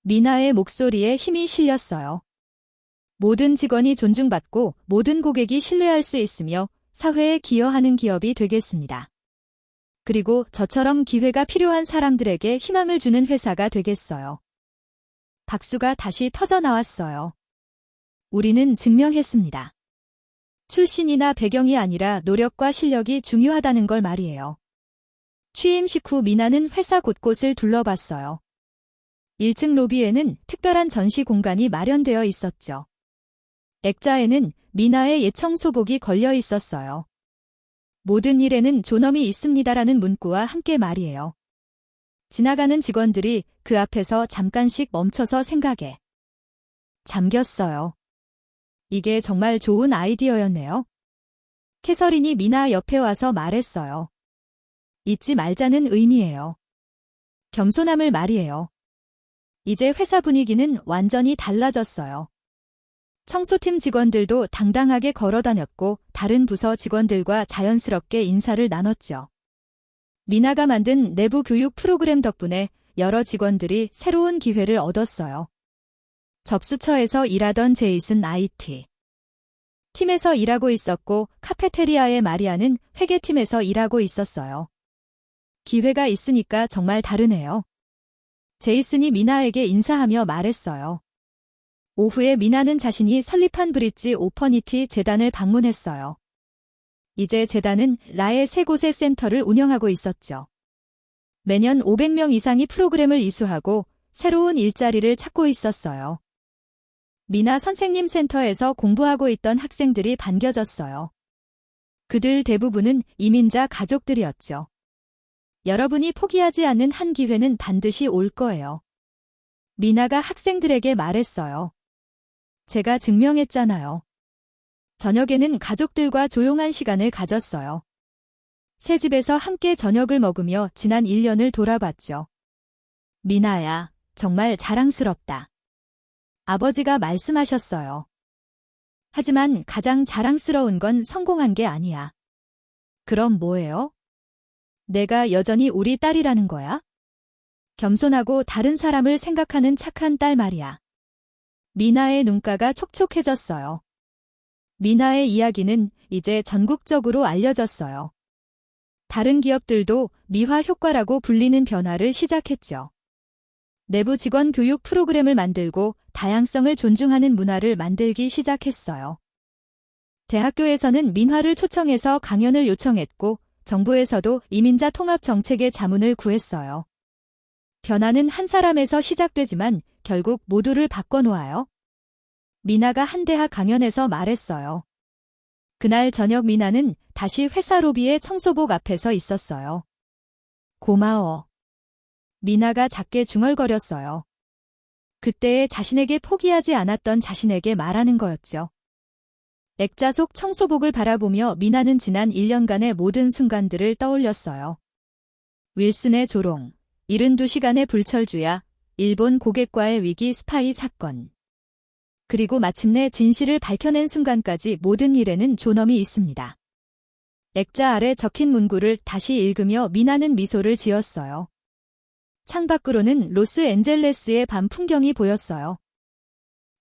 미나의 목소리에 힘이 실렸어요. 모든 직원이 존중받고 모든 고객이 신뢰할 수 있으며 사회에 기여하는 기업이 되겠습니다. 그리고 저처럼 기회가 필요한 사람들에게 희망을 주는 회사가 되겠어요. 박수가 다시 터져 나왔어요. 우리는 증명했습니다. 출신이나 배경이 아니라 노력과 실력이 중요하다는 걸 말이에요. 취임식 후 미나는 회사 곳곳을 둘러봤어요. 1층 로비에는 특별한 전시 공간이 마련되어 있었죠. 액자에는 미나의 옛 청소복이 걸려 있었어요. 모든 일에는 존엄이 있습니다라는 문구와 함께 말이에요. 지나가는 직원들이 그 앞에서 잠깐씩 멈춰서 생각에 잠겼어요. 이게 정말 좋은 아이디어였네요. 캐서린이 미나 옆에 와서 말했어요. 잊지 말자는 의미예요. 겸손함을 말이에요. 이제 회사 분위기는 완전히 달라졌어요. 청소팀 직원들도 당당하게 걸어다녔고 다른 부서 직원들과 자연스럽게 인사를 나눴죠. 미나가 만든 내부 교육 프로그램 덕분에 여러 직원들이 새로운 기회를 얻었어요. 접수처에서 일하던 제이슨 IT 팀에서 일하고 있었고 카페테리아의 마리아는 회계팀에서 일하고 있었어요. 기회가 있으니까 정말 다르네요. 제이슨이 미나에게 인사하며 말했어요. 오후에 미나는 자신이 설립한 브릿지 오퍼니티 재단을 방문했어요. 이제 재단은 라의 3곳의 센터를 운영하고 있었죠. 매년 500명 이상이 프로그램을 이수하고 새로운 일자리를 찾고 있었어요. 미나 선생님 센터에서 공부하고 있던 학생들이 반겨졌어요. 그들 대부분은 이민자 가족들이었죠. 여러분이 포기하지 않는 한 기회는 반드시 올 거예요. 미나가 학생들에게 말했어요. 제가 증명했잖아요. 저녁에는 가족들과 조용한 시간을 가졌어요. 새 집에서 함께 저녁을 먹으며 지난 1년을 돌아봤죠. 미나야, 정말 자랑스럽다. 아버지가 말씀하셨어요. 하지만 가장 자랑스러운 건 성공한 게 아니야. 그럼 뭐예요? 내가 여전히 우리 딸이라는 거야? 겸손하고 다른 사람을 생각하는 착한 딸 말이야. 미나의 눈가가 촉촉해졌어요. 미나의 이야기는 이제 전국적으로 알려졌어요. 다른 기업들도 미화 효과라고 불리는 변화를 시작했죠. 내부 직원 교육 프로그램을 만들고 다양성을 존중하는 문화를 만들기 시작했어요. 대학교에서는 민화를 초청해서 강연을 요청했고 정부에서도 이민자 통합 정책의 자문을 구했어요. 변화는 한 사람에서 시작되지만 결국 모두를 바꿔놓아요. 미나가 한 대학 강연에서 말했어요. 그날 저녁 미나는 다시 회사 로비의 청소복 앞에서 있었어요. 고마워. 미나가 작게 중얼거렸어요. 그때의 자신에게 포기하지 않았던 자신에게 말하는 거였죠. 액자 속 청소복을 바라보며 미나는 지난 1년간의 모든 순간들을 떠올렸어요. 윌슨의 조롱, 72시간의 불철주야, 일본 고객과의 위기 스파이 사건. 그리고 마침내 진실을 밝혀낸 순간까지 모든 일에는 존엄이 있습니다. 액자 아래 적힌 문구를 다시 읽으며 미나는 미소를 지었어요. 창밖으로는 로스앤젤레스의 밤 풍경이 보였어요.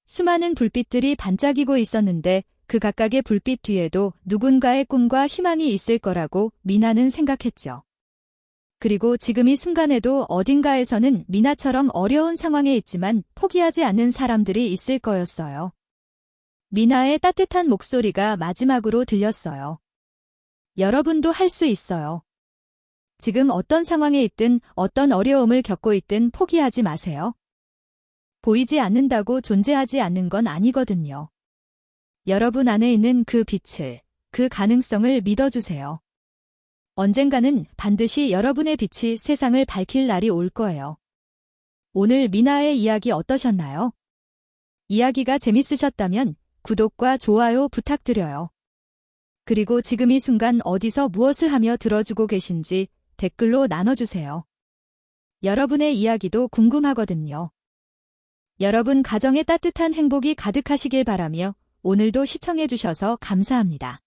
수많은 불빛들이 반짝이고 있었는데 그 각각의 불빛 뒤에도 누군가의 꿈과 희망이 있을 거라고 미나는 생각했죠. 그리고 지금 이 순간에도 어딘가에서는 미나처럼 어려운 상황에 있지만 포기하지 않는 사람들이 있을 거였어요. 미나의 따뜻한 목소리가 마지막으로 들렸어요. 여러분도 할 수 있어요. 지금 어떤 상황에 있든 어떤 어려움을 겪고 있든 포기하지 마세요. 보이지 않는다고 존재하지 않는 건 아니거든요. 여러분 안에 있는 그 빛을, 그 가능성을 믿어주세요. 언젠가는 반드시 여러분의 빛이 세상을 밝힐 날이 올 거예요. 오늘 미나의 이야기 어떠셨나요? 이야기가 재밌으셨다면 구독과 좋아요 부탁드려요. 그리고 지금 이 순간 어디서 무엇을 하며 들어주고 계신지 댓글로 나눠주세요. 여러분의 이야기도 궁금하거든요. 여러분 가정에 따뜻한 행복이 가득하시길 바라며 오늘도 시청해주셔서 감사합니다.